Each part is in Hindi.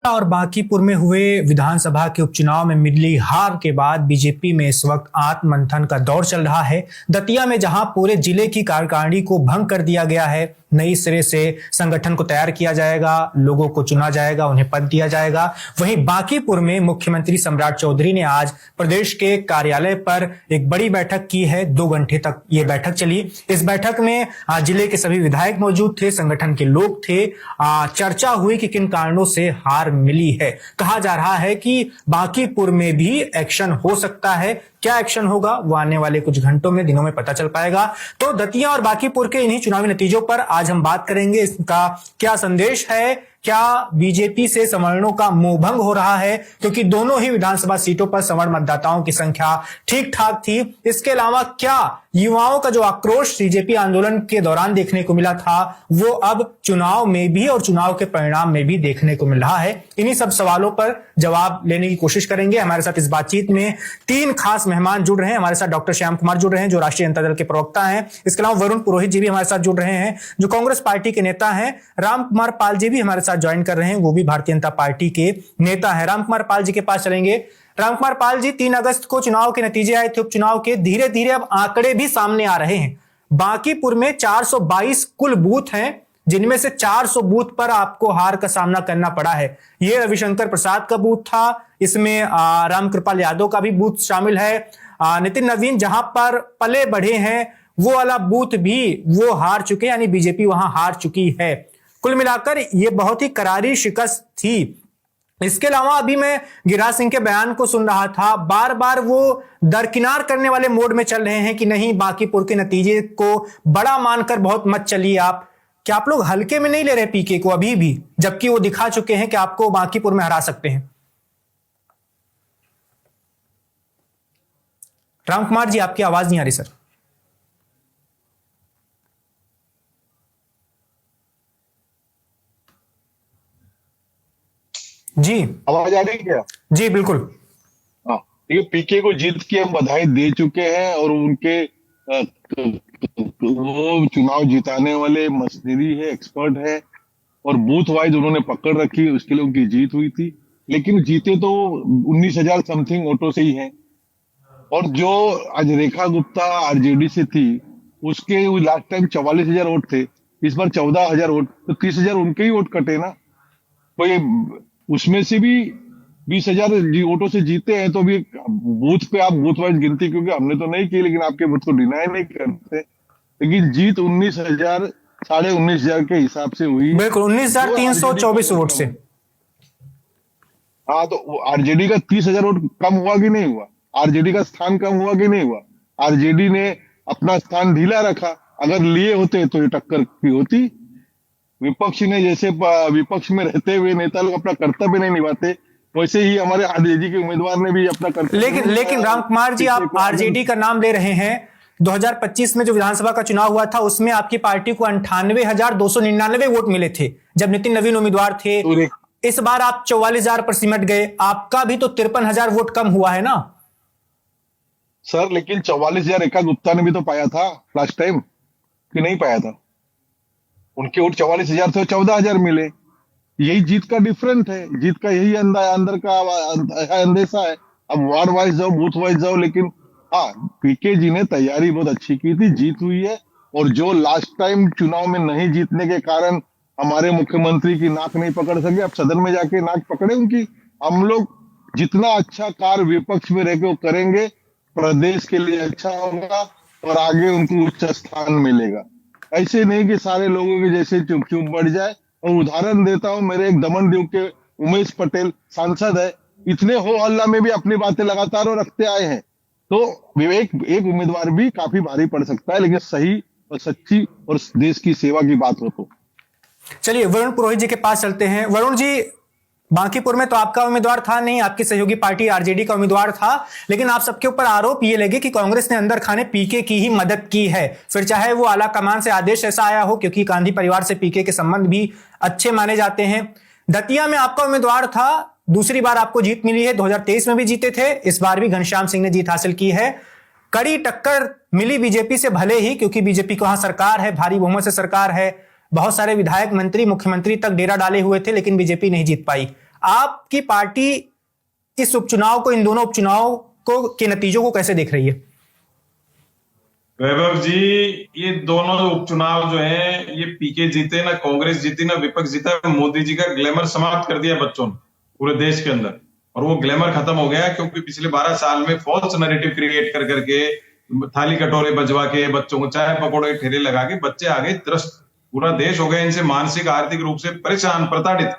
और बांकीपुर में हुए विधानसभा के उपचुनाव में मिली हार के बाद बीजेपी में इस वक्त आत्ममंथन का दौर चल रहा है। दतिया में जहां पूरे जिले की कार्यकारिणी को भंग कर दिया गया है, नई सिरे से संगठन को तैयार किया जाएगा, लोगों को चुना जाएगा, उन्हें पद दिया जाएगा। वहीं बांकीपुर में मुख्यमंत्री सम्राट चौधरी ने आज प्रदेश के कार्यालय पर एक बड़ी बैठक की है। 2 घंटे तक ये बैठक चली। इस बैठक में जिले के सभी विधायक मौजूद थे, संगठन के लोग थे। चर्चा हुई कि किन कारणों से हार मिली है। कहा जा रहा है कि बांकीपुर में भी एक्शन हो सकता है। क्या एक्शन होगा वो आने वाले कुछ घंटों में, दिनों में पता चल पाएगा। तो दतिया और बांकीपुर के इन्हीं चुनावी नतीजों पर आज हम बात करेंगे। इसका क्या संदेश है, क्या बीजेपी से सवर्णों का मोहभंग हो रहा है, क्योंकि दोनों ही विधानसभा सीटों पर सवर्ण मतदाताओं की संख्या ठीक ठाक थी। इसके अलावा क्या युवाओं का जो आक्रोश बीजेपी आंदोलन के दौरान देखने को मिला था वो अब चुनाव में भी और चुनाव के परिणाम में भी देखने को मिल रहा है। इन्हीं सब सवालों पर जवाब लेने की कोशिश करेंगे। हमारे साथ इस बातचीत में 3 खास मेहमान जुड़ रहे हैं। हमारे साथ डॉक्टर श्याम कुमार जुड़ रहे हैं, जो राष्ट्रीय जनता दल के प्रवक्ता हैं। इसके अलावा वरुण पुरोहित जी भी हमारे साथ जुड़ रहे हैं, जो कांग्रेस पार्टी के नेता हैं। राम कुमार पाल जी भी हमारे साथ ज्वाइन कर रहे हैं, वो भी भारतीय जनता पार्टी के नेता है। राम कुमार पाल जी के पास चलेंगे। राम कुमार पाल जी, 3 अगस्त को चुनाव के नतीजे आए थे उपचुनाव के। धीरे धीरे अब आंकड़े भी सामने आ रहे हैं। बांकीपुर में 422 कुल बूथ हैं, जिनमें से 400 बूथ पर आपको हार का सामना करना पड़ा है। यह रविशंकर प्रसाद का बूथ था, इसमें रामकृपाल यादव का भी बूथ शामिल है। नितिन नवीन जहां पर पले बढ़े हैं वो वाला बूथ भी वो हार चुके, यानी बीजेपी वहां हार चुकी है। कुल मिलाकर ये बहुत ही करारी शिकस्त थी। इसके अलावा अभी मैं गिरिराज सिंह के बयान को सुन रहा था, बार बार वो दरकिनार करने वाले मोड में चल रहे हैं कि नहीं, बांकीपुर के नतीजे को बड़ा मानकर बहुत मत चलिए आप। क्या आप लोग हल्के में नहीं ले रहे पीके को अभी भी, जबकि वो दिखा चुके हैं कि आपको बांकीपुर में हरा सकते हैं? राम कुमार जी, आपकी आवाज नहीं आ रही सर। जी आवाज आ रही है क्या? जी बिल्कुल। हाँ, देखिए, पीके को जीत की हम बधाई दे चुके हैं और उनके वो चुनाव जिताने वाले मशीनरी है, एक्सपर्ट है और बूथ वाइज उन्होंने पकड़ रखी, उसके लिए उनकी जीत हुई थी। लेकिन जीते तो 19,000 समथिंग वोटों से ही हैं। और जो आज रेखा गुप्ता आरजेडी से थी, उसके लास्ट टाइम 44,000 वोट थे, इस बार 14,000 वोट, तो 30,000 उनके ही वोट कटे ना। कोई उसमें से भी 20,000 वोटों से जीते हैं, तो अभी बूथ पे आप बूथ वाइज गिनती, क्योंकि हमने तो नहीं की, लेकिन आपके वोट को डिनाई नहीं करते, लेकिन जीत 19,000 साढ़े 19,000 के हिसाब से हुई। बिल्कुल 19,324 वोट से। हाँ, तो आरजेडी का 30,000 वोट कम हुआ कि नहीं हुआ? आरजेडी का स्थान कम हुआ कि नहीं हुआ? आरजेडी ने अपना स्थान ढीला रखा, अगर लिए होते तो ये टक्कर की होती। विपक्ष ने, जैसे विपक्ष में रहते हुए नेता लोग अपना कर्तव्य नहीं निभाते, वैसे ही हमारे आरजेडी के उम्मीदवार ने भी अपना कर्तव्य। लेकिन राम कुमार जी, आप आरजेडी का नाम ले रहे हैं। 2025 में जो विधानसभा का चुनाव हुआ था उसमें आपकी पार्टी को 98,299 वोट मिले थे जब नितिन नवीन उम्मीदवार थे। इस बार आप 44,000 पर सिमट गए, आपका भी तो 53,000 वोट कम हुआ है ना सर। लेकिन 44,000 रेखा गुप्ता ने भी तो पाया था लास्ट टाइम, कि नहीं पाया था? उनके वोट 44,000 थे, 14,000 मिले। यही जीत का डिफरेंस है, जीत का यही अंदर का अंदेशा है। अब वार्ड वाइज जाओ, बूथ वाइज जाओ, लेकिन हाँ, पीके जी ने तैयारी बहुत अच्छी की थी, जीत हुई है। और जो लास्ट टाइम चुनाव में नहीं जीतने के कारण हमारे मुख्यमंत्री की नाक नहीं पकड़ सके, अब सदन में जाके नाक पकड़े उनकी। हम लोग जितना अच्छा कार्य विपक्ष में रहकर करेंगे, प्रदेश के लिए अच्छा होगा और आगे उनको उच्च स्थान मिलेगा। ऐसे नहीं कि सारे लोगों के जैसे चुप चुप बढ़ जाए। और उदाहरण देता हूं, मेरे एक दमन दीव के उमेश पटेल सांसद है, इतने हो हल्ला में भी अपनी बातें लगातार और रखते आए हैं। तो एक उम्मीदवार भी काफी भारी पड़ सकता है, लेकिन सही और सच्ची और देश की सेवा की बात हो तो। चलिए वरुण पुरोहित जी के पास चलते हैं। वरुण जी, बांकीपुर में तो आपका उम्मीदवार था नहीं, आपकी सहयोगी पार्टी आरजेडी का उम्मीदवार था, लेकिन आप सबके ऊपर आरोप ये लगे कि कांग्रेस ने अंदर खाने पीके की ही मदद की है। फिर चाहे वो आला कमान से आदेश ऐसा आया हो, क्योंकि गांधी परिवार से पीके के संबंध भी अच्छे माने जाते हैं। दतिया में आपका उम्मीदवार था, दूसरी बार आपको जीत मिली है। 2023 में भी जीते थे, इस बार भी घनश्याम सिंह ने जीत हासिल की है। कड़ी टक्कर मिली बीजेपी से, भले ही, क्योंकि बीजेपी को वहां सरकार है, भारी बहुमत से सरकार है, बहुत सारे विधायक, मंत्री, मुख्यमंत्री तक डेरा डाले हुए थे, लेकिन बीजेपी नहीं जीत पाई। आपकी पार्टी इस उपचुनाव को, इन दोनों उपचुनाव को के नतीजों को कैसे देख रही है? वैभव जी, ये दोनों उपचुनाव जो है, ये पीके जीते ना कांग्रेस जीती ना विपक्ष जीता, मोदी जी का ग्लैमर समाप्त कर दिया बच्चों ने पूरे देश के अंदर। और वो ग्लैमर खत्म हो गया क्योंकि पिछले 12 साल में फॉल्स नैरेटिव क्रिएट कर करके, थाली कटोरे बजवा के, बच्चों को चाय पकौड़े के ठेले लगा के बच्चे आ गए त्रस्त। पूरा देश हो गया इनसे मानसिक आर्थिक रूप से परेशान, प्रताड़ित।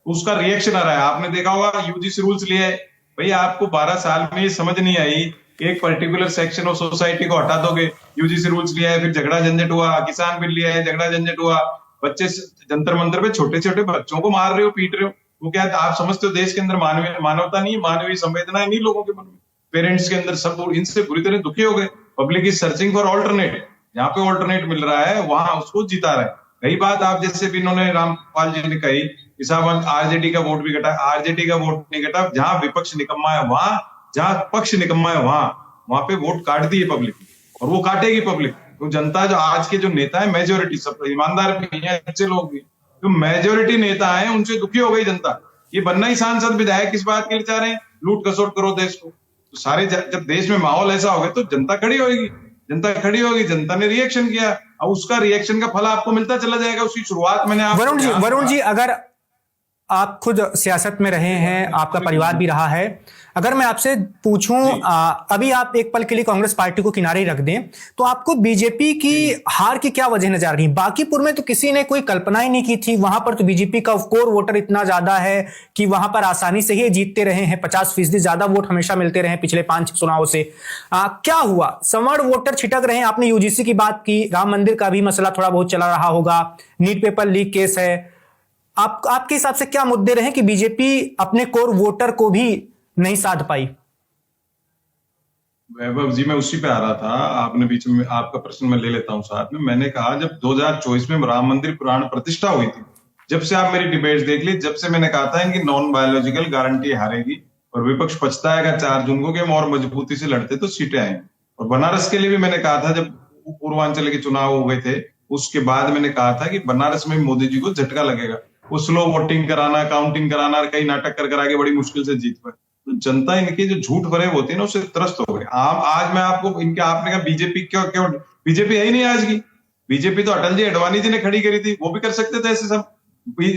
उसका रिएक्शन आ रहा है। आपने देखा होगा यूजीसी रूल्स लिए है। भाई आपको 12 साल में ये समझ नहीं आई, एक पर्टिकुलर सेक्शन ऑफ सोसाइटी को हटा दोगे, यूजीसी रूल्स लिया है, फिर झगड़ा झंझट हुआ, किसान बिल लिया है, झगड़ा झंझट हुआ, बच्चे जंतर मंतर पे छोटे छोटे बच्चों को मार रहे हो, पीट रहे हो। वो क्या आप समझते हो देश के अंदर मानवता नहीं, मानवीय संवेदना नहीं लोगों के मन में? पेरेंट्स के अंदर सब इनसे पूरी तरह दुखी हो गए। Public is searching for alternate. जहाँ पे ऑल्टरनेट मिल रहा है वहां उसको जिता रहा है। रही बात आप जैसे भी इन्होंने रामपाल जी ने कही, साहब आरजेडी का वोट भी घटा, आरजेडी का वोट नहीं घटा। जहां विपक्ष निकम्मा है वहां, जहां पक्ष निकम्मा है वहां पे वोट काट दी है पब्लिक, और वो काटेगी पब्लिक। तो जनता जो आज के जो नेता है, मेजोरिटी सब ईमानदार भी हैं, अच्छे लोग भी, जो मेजोरिटी नेता है उनसे दुखी हो गई जनता। ये बनना ही सांसद विधायक किस बात के लिए चाह रहे हैं? लूट खसोट करो देश को। तो सारे जब देश में माहौल ऐसा हो गया तो जनता खड़ी होगी, जनता खड़ी होगी। जनता ने रिएक्शन किया, अब उसका रिएक्शन का फल आपको मिलता चला जाएगा। उसकी शुरुआत मैंने वरुण जी, अगर आप खुद सियासत में रहे हैं, आपका परिवार भी रहा है, अगर मैं आपसे पूछूं, अभी आप एक पल के लिए कांग्रेस पार्टी को किनारे रख दें, तो आपको बीजेपी की हार की क्या वजह नजर आ रही है? बांकीपुर में तो किसी ने कोई कल्पना ही नहीं की थी। वहां पर तो बीजेपी का कोर वोटर इतना ज्यादा है कि वहां पर आसानी से ही जीतते रहे हैं। 50% ज्यादा वोट हमेशा मिलते रहे पिछले 5 चुनाव से। क्या हुआ? सवर्ण वोटर छिटक रहे हैं। आपने यूजीसी की बात की, राम मंदिर का भी मसला थोड़ा बहुत चला रहा होगा, नीट पेपर लीक केस है। आपके हिसाब से क्या मुद्दे रहे कि बीजेपी अपने कोर वोटर को भी नहीं साध पाई? वैभव जी, मैं उसी पे आ रहा था। आपने बीच में आपका प्रश्न मैं ले लेता हूं साथ में। मैंने कहा जब 2024 में राम मंदिर प्राण प्रतिष्ठा हुई थी, जब से आप मेरी डिबेट्स देख ली, जब से मैंने कहा था इनकी नॉन बायोलॉजिकल गारंटी हारेगी और विपक्ष पछताएगा 4 जून को कि हम और मजबूती से लड़ते तो सीटें आएंगी। और बनारस के लिए भी मैंने कहा था, जब पूर्वांचल के चुनाव हो गए थे उसके बाद मैंने कहा था कि बनारस में मोदी जी को झटका लगेगा। वो स्लो वोटिंग कराना, काउंटिंग कराना, कई नाटक कर करा के बड़ी मुश्किल से जीत पाए। तो जनता इनकी जो झूठ फरेब होती है ना, उससे त्रस्त हो गई। आज मैं आपको इनके, आपने कहा बीजेपी क्यों बीजेपी है ही नहीं आज की। बीजेपी तो अटल जी अडवाणी जी ने खड़ी करी थी, वो भी कर सकते थे ऐसे सब।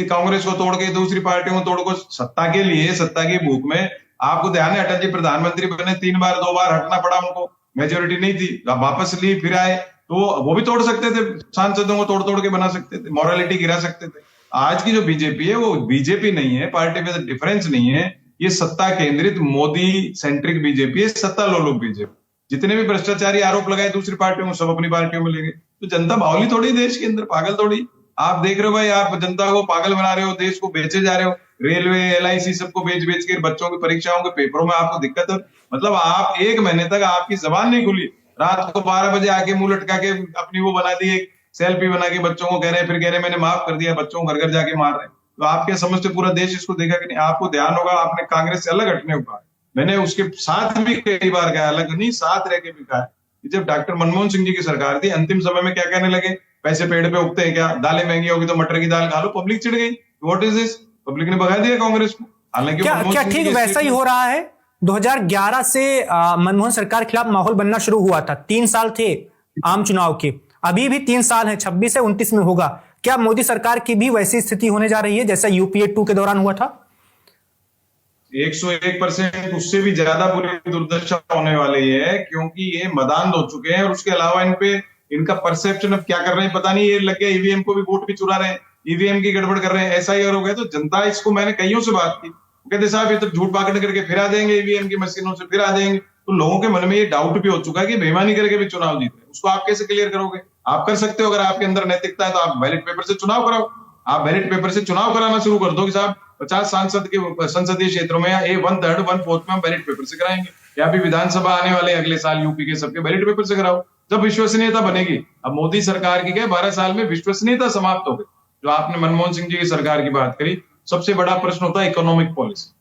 कांग्रेस को तोड़ के, दूसरी पार्टियों को तोड़ को, सत्ता के लिए, सत्ता की भूख में। आपको ध्यान है अटल जी प्रधानमंत्री बने, 3 बार 2 बार हटना पड़ा उनको, मेजोरिटी नहीं थी, वापस ली, फिर आए। तो वो भी तोड़ सकते थे, सांसदों को तोड़ तोड़ के बना सकते थे, मॉरलिटी गिरा सकते थे। आज की जो बीजेपी है वो बीजेपी नहीं है, पार्टी में डिफरेंस नहीं है। ये सत्ता केंद्रित मोदी सेंट्रिक बीजेपी है, सत्ता लोलुप बीजेपी। जितने भी भ्रष्टाचारी आरोप लगाए दूसरी पार्टियों में, सब अपनी पार्टियों में ले गए। तो जनता बावली थोड़ी, देश के अंदर पागल थोड़ी। आप देख रहे हो भाई, आप जनता को पागल बना रहे हो, देश को बेचे जा रहे हो। रेलवे, LIC सबको बेच बेच के बच्चों की परीक्षाओं के पेपरों में आपको दिक्कत है। मतलब आप 1 महीने तक आपकी जबान नहीं खुली, रात को 12 बजे आके मुंह लटका के अपनी वो बना दी, एक सेल्फी बना के बच्चों को कह रहे हैं, फिर कह रहे हैं मैंने माफ कर दिया, बच्चों को घर घर जाके मार रहे हैं। तो आप क्या समझते पूरा देश इसको देखा कि नहीं? आपको ध्यान होगा, आपने कांग्रेस से अलग हटने को कहा, मैंने उसके साथ भी कई बार कहा, अलग नहीं साथ रह के भी कहा। जब डॉक्टर मनमोहन सिंह जी की सरकार थी, अंतिम समय में क्या कहने लगे, पैसे पेड़ पे उगते हैं क्या, दालें महंगी होगी तो मटर की दाल खा लो। पब्लिक चिढ़ गई, व्हाट इज दिस, पब्लिक ने भगा दिया कांग्रेस को। हालांकि क्या ठीक वैसा ही हो रहा है? 2011 से मनमोहन सरकार के खिलाफ माहौल बनना शुरू हुआ था। 3 साल थे आम चुनाव के, अभी भी 3 साल है, 26 से 29 में होगा। क्या मोदी सरकार की भी वैसी स्थिति होने जा रही है जैसा UPA 2 के दौरान हुआ था? 101% उससे भी ज्यादा बुरी दुर्दशा होने वाली है, क्योंकि ये मदान्ध हो चुके हैं। और उसके अलावा इन पे इनका परसेप्शन अब क्या कर रहे हैं पता नहीं। ये लग गया ईवीएम को भी वोट भी चुरा रहे हैं, ईवीएम की गड़बड़ कर रहे हैं, ऐसा ही और हो गया। तो जनता इसको, मैंने कईयों से बात की, कहते साहब ये तो झूठ पाकड़ करके फिर आ जाएंगे, ईवीएम की मशीनों से फिर आ जाएंगे। तो लोगों के मन में ये डाउट भी हो चुका है कि बेईमानी करके भी चुनाव जीत रहे, उसको आप कैसे क्लियर करोगे? आप कर सकते हो, अगर आपके अंदर नैतिकता है तो आप बैलेट पेपर से चुनाव कराओ। आप बैलेट पेपर से चुनाव कराना शुरू कर दो कि साहब 50 सांसद के संसदीय क्षेत्रों में, या 1/3 1/4 में हम बैलेट पेपर से कराएंगे, या फिर विधानसभा आने वाले अगले साल यूपी के सबके बैलेट पेपर से कराओ। जब विश्वसनीयता बनेगी। अब मोदी सरकार की क्या 12 साल में विश्वसनीयता समाप्त हो गई। जो आपने मनमोहन सिंह जी की सरकार की बात करी, सबसे बड़ा प्रश्न होता है इकोनॉमिक पॉलिसी।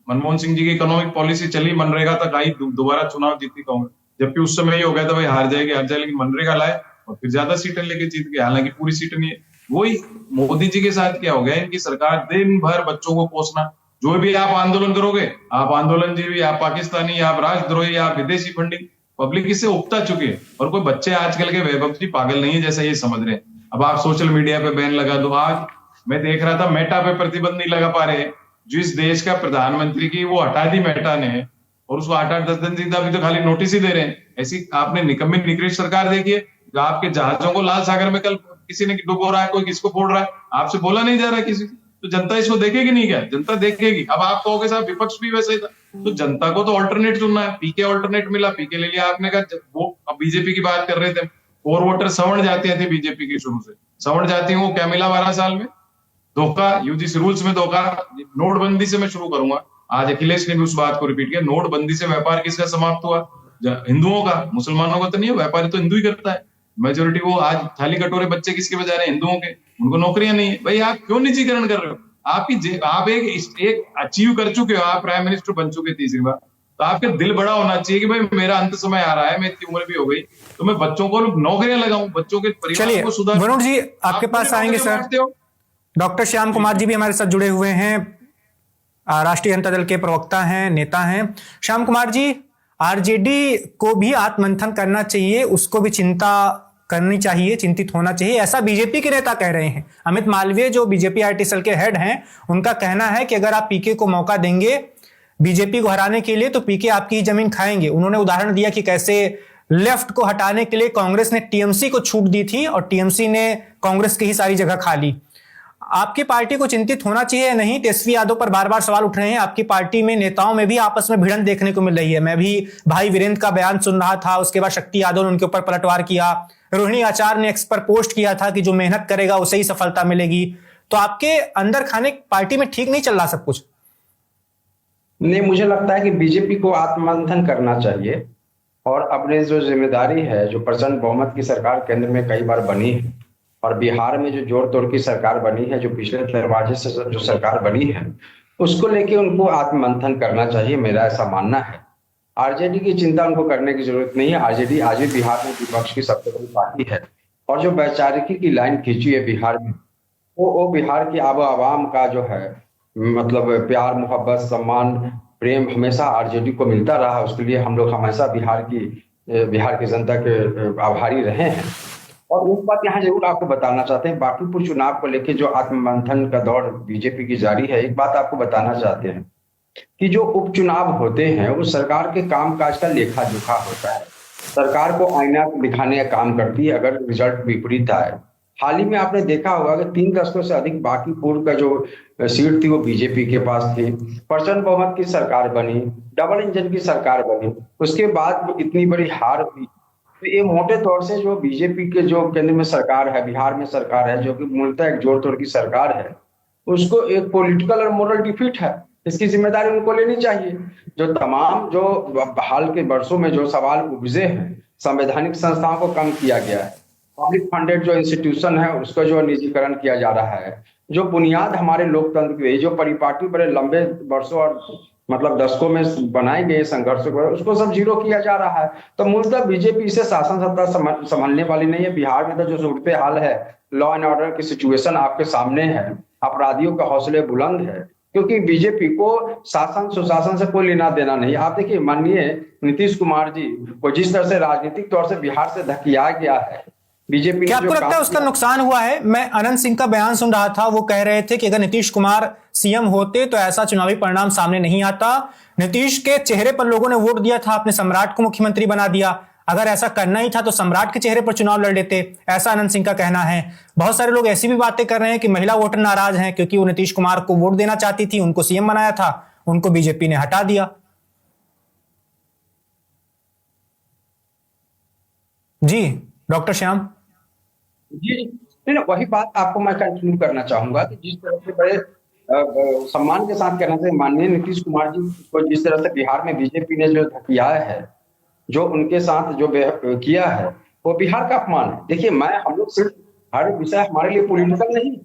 मनमोहन सिंह जी की इकोनॉमिक पॉलिसी चली, मनरेगा तक आई, दोबारा चुनाव जीती कांग्रेस। जबकि उस समय ये हो गया था भाई हार जाएगी, लेकिन मनरेगा लाए और फिर ज्यादा सीटें लेके जीत गए, हालांकि पूरी सीटें नहीं है। वही मोदी जी के साथ क्या हो गया, इनकी सरकार दिन भर बच्चों को कोसना, जो भी आप आंदोलन करोगे, आप आंदोलनजीवी, आप पाकिस्तानी, आप राष्ट्रद्रोही, आप विदेशी फंडिंग, पब्लिक इससे उकता चुकी है। और कोई बच्चे आजकल के वैभव जी पागल नहीं है जैसा ये समझ रहे हैं। अब आप सोशल मीडिया पे बैन लगा दो। आज मैं देख रहा था मेटा पे प्रतिबंध नहीं लगा पा रहे, जिस देश का प्रधानमंत्री की वो हटा दी मेटा ने, और उसको 8-8 10 दिन अभी तो खाली नोटिस ही दे रहे हैं। ऐसी आपने निकम्मी निकृष्ट सरकार देखी है, जो आपके जहाजों को लाल सागर में कल किसी ने डुबो रहा है, कोई किसको फोड़ रहा है, आपसे बोला नहीं जा रहा है किसी को। तो जनता इसको देखेगी नहीं क्या? जनता देखेगी। अब आप कहोगे साहब विपक्ष भी वैसे ही था, तो जनता को तो ऑल्टरनेट चुनना है। पीके ऑल्टरनेट मिला, पीके ले लिया। आपने कहा वो अब बीजेपी की बात कर रहे थे, और वोटर सवर्ण जातियां थी बीजेपी की शुरू से। सवर्ण जातियों को क्या मिला 12 साल में? धोखा, यूजीसी रूल्स में धोखा। नोटबंदी से मैं शुरू करूंगा। आज अखिलेश ने भी उस बात को रिपीट किया। नोटबंदी से व्यापार किसका समाप्त हुआ? हिंदुओं का। मुसलमानों का तो नहीं है, व्यापारी तो हिंदू ही करता है मेजोरिटी। वो आज थाली कटोरे बच्चे किसके बजा रहे हैं? हिंदुओं के। उनको नौकरियां नहीं है। भाई आप क्यों निजीकरण कर रहे हो? आप एक अचीव कर चुके हो, आप प्राइम मिनिस्टर बन चुके तीसरी बार, तो आपके दिल बड़ा होना चाहिए कि भाई मेरा अंत समय आ रहा है, मैं इतनी उम्र भी हो गई, तो मैं बच्चों को नौकरियां लगाऊं, बच्चों के परिवार को सुधार। वरुण जी आपके पास आएंगे सर। डॉक्टर श्याम कुमार जी भी हमारे साथ जुड़े हुए हैं, राष्ट्रीय जनता दल के प्रवक्ता हैं, नेता हैं। श्याम कुमार जी, आरजेडी को भी आत्ममंथन करना चाहिए, उसको भी चिंता करनी चाहिए, चिंतित होना चाहिए, ऐसा बीजेपी के नेता कह रहे हैं। अमित मालवीय जो बीजेपी आईटी सेल के हेड हैं, उनका कहना है कि अगर आप पीके को मौका देंगे बीजेपी को हराने के लिए तो पीके आपकी ही जमीन खाएंगे। उन्होंने उदाहरण दिया कि कैसे लेफ्ट को हटाने के लिए कांग्रेस ने टीएमसी को छूट दी थी और टीएमसी ने कांग्रेस की ही सारी जगह खा ली। आपकी पार्टी को चिंतित होना चाहिए या नहीं? तेजस्वी यादव पर बार बार सवाल उठ रहे हैं। आपकी पार्टी में नेताओं में भी आपस में भिड़ंत देखने को मिल रही है। मैं भी भाई वीरेंद्र का बयान सुन रहा था, उसके बाद शक्ति यादव ने उनके ऊपर पलटवार किया, रोहिणी आचार्य ने एक्स पर पोस्ट किया था कि जो मेहनत करेगा उसे ही सफलता मिलेगी। तो आपके अंदर खाने पार्टी में ठीक नहीं चल रहा सब कुछ? नहीं, मुझे लगता है कि बीजेपी को आत्ममंथन करना चाहिए और अपने जो जिम्मेदारी है, जो प्रचंड बहुमत की सरकार केंद्र में कई बार बनी है और बिहार में जो जोड़ तोड़ की सरकार बनी है, जो पिछले दरवाजे से जो सरकार बनी है, उसको लेके उनको आत्ममंथन करना चाहिए, मेरा ऐसा मानना है। आरजेडी की चिंता उनको करने की जरूरत नहीं है। आरजेडी आज भी बिहार में विपक्ष की सबसे बड़ी पार्टी है और जो वैचारिकी की लाइन खींची है बिहार में, वो बिहार की आबो आवाम का जो है मतलब प्यार, मोहब्बत, सम्मान, प्रेम हमेशा आरजेडी को मिलता रहा। उसके लिए हम लोग हमेशा बिहार की जनता के आभारी रहे हैं। और एक बात यहाँ जरूर आपको बताना चाहते हैं, बांकीपुर चुनाव को लेकर जो आत्ममंथन का दौर बीजेपी की जारी है, एक बात आपको बताना चाहते हैं कि जो उपचुनाव होते हैं वो सरकार के कामकाज का लेखा जोखा होता है। सरकार को आईना दिखाने का काम करती है अगर रिजल्ट विपरीत आए। हाल ही में आपने देखा होगा कि 3 दशकों से अधिक बांकीपुर का जो सीट थी वो बीजेपी के पास थी। प्रचंड बहुमत की सरकार बनी, डबल इंजन की सरकार बनी, उसके बाद इतनी बड़ी हार हुई। तो ये मोटे तौर से जो बीजेपी के जो केंद्र में सरकार है, बिहार में सरकार है, जो कि मूलतः एक जोड़ तोड़ की सरकार है, उसको एक पॉलिटिकल और मोरल डिफीट है। इसकी जिम्मेदारी उनको लेनी चाहिए। जो तमाम जो हाल के वर्षों में जो सवाल उपजे हैं, संवैधानिक संस्थाओं को कम किया गया है, पब्लिक फंडेड जो इंस्टीट्यूशन है उसका जो निजीकरण किया जा रहा है, जो बुनियाद हमारे लोकतंत्र की, जो परिपाटी बड़े लंबे वर्षों और मतलब दशकों में बनाए गए संघर्ष को, उसको सब जीरो किया जा रहा है। तो मूलतः बीजेपी से शासन सत्ता संभालने वाली नहीं है। बिहार में तो जो सूरत हाल है, लॉ एंड ऑर्डर की सिचुएशन आपके सामने है, अपराधियों का हौसले बुलंद है, क्योंकि बीजेपी को शासन सुशासन से कोई लेना देना नहीं। आप देखिए, माननीय नीतीश कुमार जी को जिस तरह से राजनीतिक तौर से बिहार से धकिया गया है बीजेपी, क्या आपको लगता है उसका नुकसान हुआ है? मैं अनंत सिंह का बयान सुन रहा था, वो कह रहे थे कि अगर नीतीश कुमार सीएम होते तो ऐसा चुनावी परिणाम सामने नहीं आता। नीतीश के चेहरे पर लोगों ने वोट दिया था, अपने सम्राट को मुख्यमंत्री बना दिया। अगर ऐसा करना ही था तो सम्राट के चेहरे पर चुनाव लड़ लेते, ऐसा अनंत सिंह का कहना है। बहुत सारे लोग ऐसी भी बातें कर रहे हैं कि महिला वोटर नाराज हैं क्योंकि वो नीतीश कुमार को वोट देना चाहती थी, उनको सीएम बनाया था, उनको बीजेपी ने हटा दिया। जी डॉक्टर श्याम जी, नहीं, वही बात आपको मैं कंटिन्यू करना चाहूंगा कि जिस तरह से बड़े सम्मान के साथ कहना चाहिए, माननीय नीतीश कुमार जी को जिस तरह से बिहार में बीजेपी ने जो धकिया है, जो उनके साथ जो किया है, वो बिहार का अपमान है। देखिए, हम लोग सिर्फ हर विषय हमारे लिए पॉलिटिकल नहीं,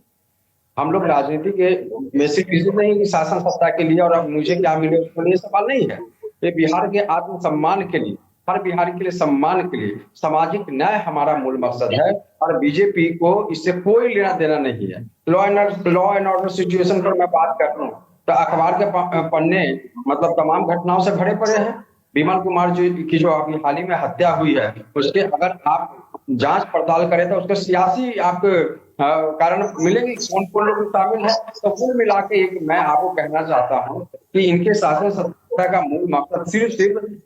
हम लोग राजनीति के में सिर्फ विजिट नहीं कि शासन सत्ता के लिए और अब मुझे क्या मिले उसके लिए सवाल नहीं है। ये बिहार के आत्मसम्मान के लिए, हर बिहारी के लिए सम्मान के लिए, सामाजिक न्याय हमारा मूल मकसद है और बीजेपी को इससे कोई लेना देना नहीं है। लॉ एंड ऑर्डर सिचुएशन पर मैं बात कर रहा हूँ, तो अखबार के पन्ने मतलब तमाम घटनाओं से भरे पड़े हैं। विमल कुमार जी की जो अभी हाल ही में हत्या हुई है, उसके अगर आप जांच पड़ताल करें तो उसके सियासी आपको कारण मिलेंगे, कौन कौन लोग शामिल है। तो कुल मिला के एक मैं आपको कहना चाहता हूँ कि इनके शासन सत्ता का मूल मकसद सिर्फ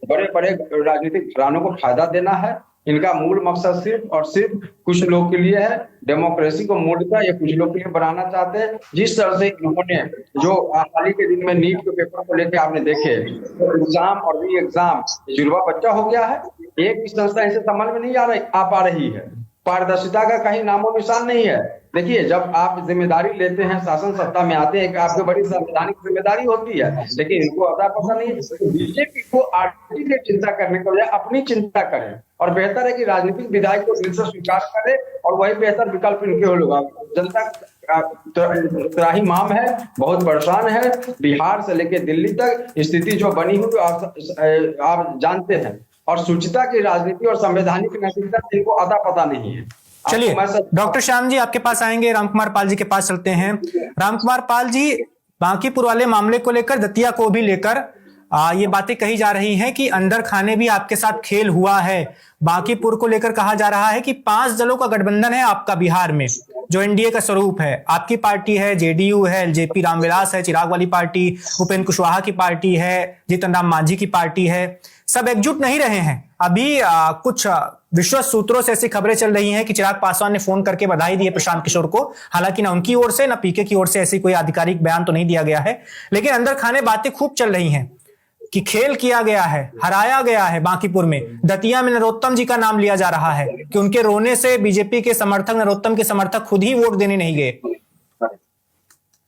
बड़े बड़े राजनीतिक घरानों को फायदा देना है। इनका मूल मकसद सिर्फ और सिर्फ कुछ लोग के लिए है। डेमोक्रेसी को मूर्खता ये कुछ लोग के लिए बनाना चाहते हैं। जिस तरह से इन्होंने जो हाल ही के दिन में नीट के पेपर को लेकर आपने देखे, तो एग्जाम और री एग्जाम जुड़वा बच्चा हो गया है। एक भी संस्था इसे समझ में नहीं आ पा रही है। पारदर्शिता का कहीं नामो निशान नहीं है। देखिए, जब आप जिम्मेदारी लेते हैं, शासन सत्ता में आते हैं, आपकी बड़ी संवैधानिक जिम्मेदारी होती है, लेकिन इनको अता पता नहीं है। तो बीजेपी को आरटीई की चिंता करने के बजाय अपनी चिंता करें, और बेहतर है कि राजनीतिक विधायक को दिल से स्वीकार करें, और वही बेहतर विकल्प इनके होगा। जनता त्राही माम है, बहुत परेशान है। बिहार से लेकर दिल्ली तक स्थिति जो बनी हुई आप जानते हैं, और शुचिता की राजनीति और संवैधानिक नैतिकता इनको अता पता नहीं है। चलिए डॉक्टर श्याम जी आपके पास आएंगे, रामकुमार पाल जी के पास चलते हैं। रामकुमार पाल जी, बांकीपुर वाले मामले को लेकर, दतिया को भी लेकर ये बातें कही जा रही हैं कि अंदर खाने भी आपके साथ खेल हुआ है। बांकीपुर को लेकर कहा जा रहा है कि 5 दलों का गठबंधन है आपका बिहार में, जो एनडीए का स्वरूप है। आपकी पार्टी है, जेडीयू है, एलजेपी रामविलास है, चिराग वाली पार्टी, उपेंद्र कुशवाहा की पार्टी है, जीतन राम मांझी की पार्टी है। सब एकजुट नहीं रहे हैं। अभी कुछ विश्वस्त सूत्रों से ऐसी खबरें चल रही हैं कि चिराग पासवान ने फोन करके बधाई दी है प्रशांत किशोर को। हालांकि ना उनकी ओर से ना पीके की ओर से ऐसी कोई आधिकारिक बयान तो नहीं दिया गया है, लेकिन अंदर खाने बातें खूब चल रही हैं कि खेल किया गया है, हराया गया है बांकीपुर में। दतिया में नरोत्तम जी का नाम लिया जा रहा है कि उनके रोने से बीजेपी के समर्थक, नरोत्तम के समर्थक खुद ही वोट देने नहीं गए।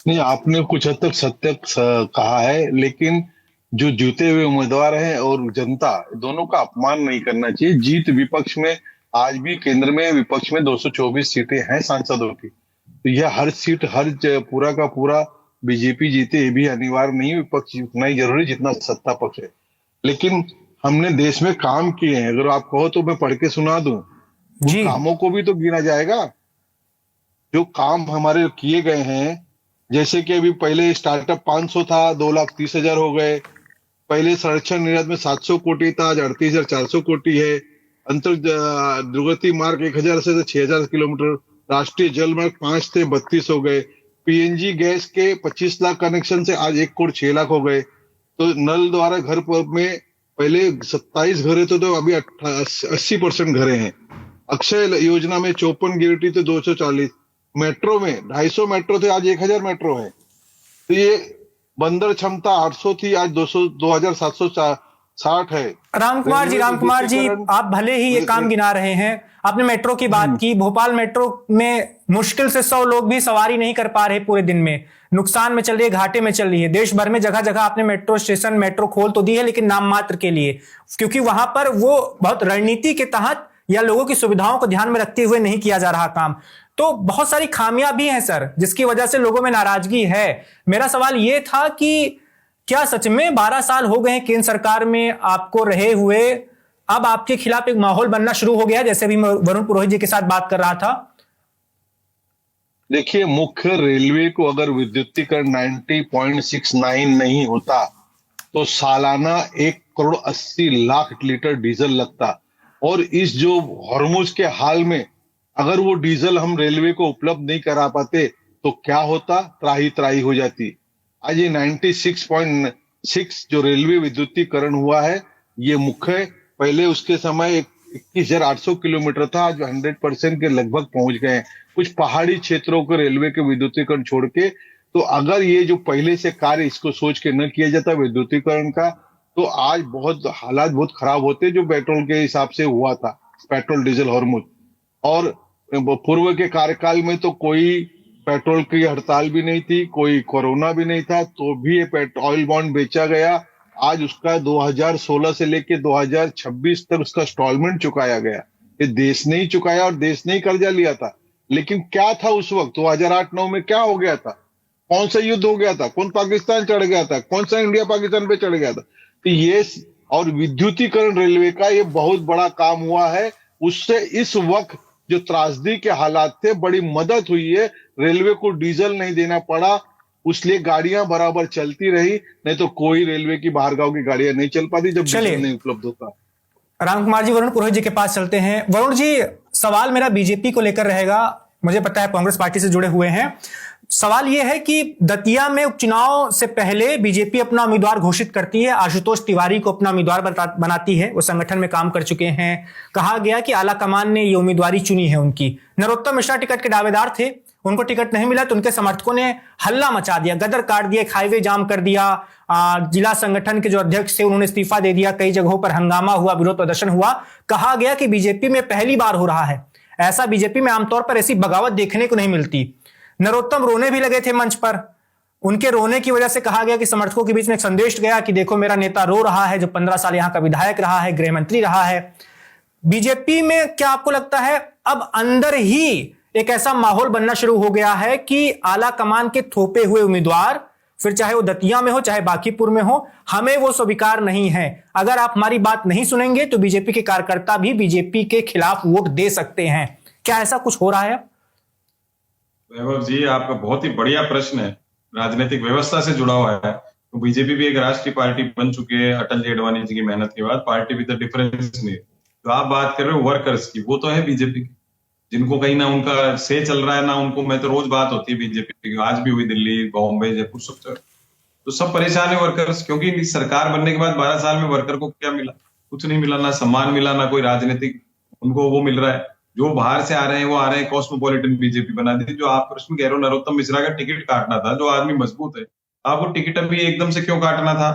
नहीं, आपने कुछ हद तक सत्य कहा है, लेकिन जो जीते हुए उम्मीदवार हैं और जनता, दोनों का अपमान नहीं करना चाहिए। जीत विपक्ष में, आज भी केंद्र में विपक्ष में 224 सीटें हैं सांसदों की, तो यह हर सीट, हर पूरा का पूरा बीजेपी जीते, ये भी अनिवार्य नहीं। विपक्ष उतना ही जरूरी जितना सत्ता पक्ष है। लेकिन हमने देश में काम किए हैं, अगर आप कहो तो मैं पढ़ के सुना दूं। जी, कामों को भी तो गिना जाएगा जो काम हमारे किए गए हैं। जैसे कि अभी पहले स्टार्टअप 500 था, 2,30,000 हो गए। पहले संरक्षण निर्यात में 700 कोटी था, आज 38,400 कोटी है। अंतर दुर्गति मार्ग 1,000 से 6,000 किलोमीटर। राष्ट्रीय जल मार्ग 5 थे, 32 हो गए। पीएनजी गैस के 25 लाख कनेक्शन से आज 1 करोड़ 6 लाख हो गए। तो नल द्वारा घर में पहले 27 घरे थे, तो अभी 80% घरे हैं। अक्षय योजना में 54 गिरटी थे, 240। मेट्रो में 250 मेट्रो थे, आज 1,000 मेट्रो है। तो ये बंदर क्षमता 800 थी, आज 2,760 है। रामकुमार जी, आप भले ही ये काम गिना रहे हैं, आपने मेट्रो की बात की। भोपाल मेट्रो में मुश्किल से 100 लोग भी सवारी नहीं कर पा रहे पूरे दिन में, नुकसान में चल रही है, घाटे में चल रही है। देश भर में जगह जगह आपने मेट्रो स्टेशन, मेट्रो खोल तो दी है, लेकिन नाम मात्र के लिए, क्योंकि वहां पर वो बहुत रणनीति के तहत या लोगों की सुविधाओं को ध्यान में रखते हुए नहीं किया जा रहा काम। तो बहुत सारी खामियां भी हैं सर, जिसकी वजह से लोगों में नाराजगी है। मेरा सवाल यह था कि क्या सच में 12 साल हो गए हैं केंद्र सरकार में आपको रहे हुए, अब आपके खिलाफ एक माहौल बनना शुरू हो गया, जैसे भी वरुण पुरोहित जी के साथ बात कर रहा था? देखिए, मुख्य रेलवे को अगर विद्युतीकरण 90.69 नहीं होता तो सालाना 1,80,00,000 लीटर डीजल लगता। और इस जो हॉर्मुज के हाल में अगर वो डीजल हम रेलवे को उपलब्ध नहीं करा पाते तो क्या होता, त्राही त्राही हो जाती। आज ये 96.6 जो रेलवे विद्युतीकरण हुआ है, ये मुख्य, पहले उसके समय 21,800 किलोमीटर था, आज 100% के लगभग पहुंच गए हैं। कुछ पहाड़ी क्षेत्रों को रेलवे के विद्युतीकरण छोड़ के। तो अगर ये जो पहले से कार्य इसको सोच के न किया जाता विद्युतीकरण का, तो आज बहुत हालात बहुत खराब होते जो पेट्रोल के हिसाब से हुआ था, पेट्रोल डीजल हॉर्मुज। और पूर्व के कार्यकाल में तो कोई पेट्रोल की हड़ताल भी नहीं थी, कोई कोरोना भी नहीं था, तो भी ये ऑयल बॉन्ड बेचा गया। आज उसका 2016 से लेके 2026 तक उसका इंस्टॉलमेंट चुकाया गया। ये देश ने ही चुकाया और देश ने ही कर्जा लिया था। लेकिन क्या था उस वक्त 2008-9 में क्या हो गया था? कौन सा युद्ध हो गया था? कौन पाकिस्तान चढ़ गया था? कौन सा इंडिया पाकिस्तान पे चढ़ गया था? तो ये और विद्युतीकरण रेलवे का ये बहुत बड़ा काम हुआ है। उससे इस वक्त जो त्रासदी के हालात थे, बड़ी मदद हुई है। रेलवे को डीजल नहीं देना पड़ा, इसलिए गाड़ियां बराबर चलती रही, नहीं तो कोई रेलवे की बाहरगांव की गाड़ियां नहीं चल पाती जब चलिए। डीजल नहीं उपलब्ध होता। राम कुमार जी, वरुण पुरोहित जी के पास चलते हैं। वरुण जी, सवाल मेरा बीजेपी को लेकर रहेगा। मुझे पता है कांग्रेस पार्टी से जुड़े हुए हैं। सवाल यह है कि दतिया में उपचुनाव से पहले बीजेपी अपना उम्मीदवार घोषित करती है, आशुतोष तिवारी को अपना उम्मीदवार बनाती है। वो संगठन में काम कर चुके हैं। कहा गया कि आला कमान ने ये उम्मीदवारी चुनी है उनकी। नरोत्तम मिश्रा टिकट के दावेदार थे, उनको टिकट नहीं मिला तो उनके समर्थकों ने हल्ला मचा दिया, गदर काट दिया, हाईवे जाम कर दिया। जिला संगठन के जो अध्यक्ष थे उन्होंने इस्तीफा दे दिया। कई जगहों पर हंगामा हुआ, विरोध प्रदर्शन हुआ। कहा गया कि बीजेपी में पहली बार हो रहा है ऐसा। बीजेपी में आमतौर पर ऐसी बगावत देखने को नहीं मिलती। नरोत्तम रोने भी लगे थे मंच पर। उनके रोने की वजह से कहा गया कि समर्थकों के बीच में एक संदेश गया कि देखो मेरा नेता रो रहा है, जो 15 साल यहां का विधायक रहा है, गृह मंत्री रहा है। बीजेपी में क्या आपको लगता है अब अंदर ही एक ऐसा माहौल बनना शुरू हो गया है कि आला कमान के थोपे हुए उम्मीदवार, फिर चाहे वो दतिया में हो चाहे बांकीपुर में हो, हमें वो स्वीकार नहीं है। अगर आप हमारी बात नहीं सुनेंगे तो बीजेपी के कार्यकर्ता भी बीजेपी के खिलाफ वोट दे सकते हैं। क्या ऐसा कुछ हो रहा है? वैभव जी, आपका बहुत ही बढ़िया प्रश्न है, राजनीतिक व्यवस्था से जुड़ा हुआ है। तो बीजेपी भी एक राष्ट्रीय पार्टी बन चुकी है अटल जी अडवाणी जी की मेहनत के बाद। पार्टी विद द डिफरेंस नहीं। तो आप बात कर रहे हो वर्कर्स की, वो तो है बीजेपी की, जिनको कहीं ना उनका से चल रहा है ना उनको। मैं तो रोज बात होती है बीजेपी की, आज भी हुई दिल्ली, बॉम्बे, जयपुर, सब जगह। तो सब परेशान है वर्कर्स, क्योंकि सरकार बनने के बाद 12 साल में वर्कर को क्या मिला? कुछ नहीं मिला, ना सम्मान मिला, ना कोई राजनीतिक उनको वो मिल रहा है। जो बाहर से आ रहे हैं वो आ रहे हैं कॉस्मोपॉलिटन बीजेपी बना दी। जो आप प्रश्न कह रहे हो, नरोत्तम मिश्रा का टिकट काटना था, जो आदमी मजबूत है, आपको टिकट अभी एकदम से क्यों काटना था?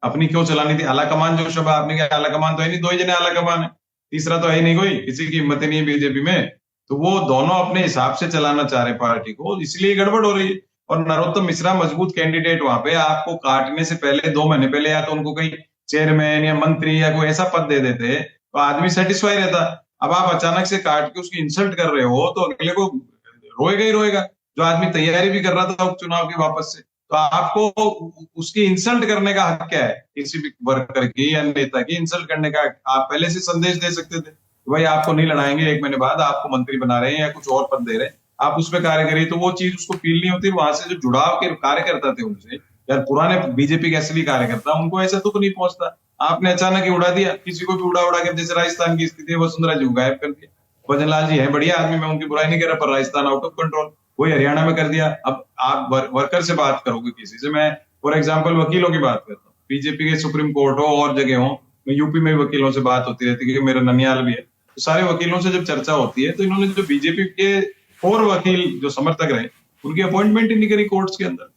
अपनी क्यों चलानी थी? आला कमान जो शब्द आपने कहा, आला कमान तो है नहीं, 2 ही जने आला कमान है, तीसरा तो है ही नहीं कोई, किसी की हिम्मत ही नहीं है बीजेपी में। तो वो दोनों अपने हिसाब से चलाना चाह रहे पार्टी को, इसलिए गड़बड़ हो रही है। और नरोत्तम मिश्रा मजबूत कैंडिडेट वहां पे, आपको काटने से पहले 2 महीने पहले या तो उनको कहीं चेयरमैन या मंत्री या कोई ऐसा पद दे देते तो आदमी सेटिस्फाई रहता। अब आप अचानक से काट के उसकी इंसल्ट कर रहे हो तो अगले को रोएगा ही रोएगा, जो आदमी तैयारी भी कर रहा था उपचुनाव की वापस से। तो आपको उसकी इंसल्ट करने का हक क्या है? किसी भी वर्कर की या नेता की इंसल्ट करने का आप पहले से संदेश दे सकते थे, भाई आपको नहीं लड़ाएंगे, 1 महीने बाद आपको मंत्री बना रहे हैं या कुछ और पद दे रहे हैं, आप उस पर कार्य करिए। तो वो चीज उसको फील नहीं होती। वहां से जो जुड़ाव के कार्यकर्ता थे उनसे, यार पुराने बीजेपी के असली कार्यकर्ता, उनको ऐसा तो नहीं पहुंचता। आपने अचानक ही उड़ा दिया, किसी को भी उड़ा के, जैसे राजस्थान की स्थिति है, वसुंधरा जी को गायब कर दिया। भजन लाल जी है बढ़िया आदमी, मैं उनकी बुराई नहीं कर रहा, पर राजस्थान आउट ऑफ कंट्रोल, वही हरियाणा में कर दिया। अब आप वर्कर से बात करोगे किसी से, मैं फॉर एग्जाम्पल वकीलों की बात करता हूँ, बीजेपी के सुप्रीम कोर्ट हो और जगह हो, मैं यूपी में वकीलों से बात होती रहती है, क्योंकि मेरा ननियाल भी है। तो सारे वकीलों से जब चर्चा होती है तो इन्होंने जो बीजेपी के 4 वकील जो समर्थक रहे, उनकी अपॉइंटमेंट ही नहीं करी कोर्ट्स के अंदर।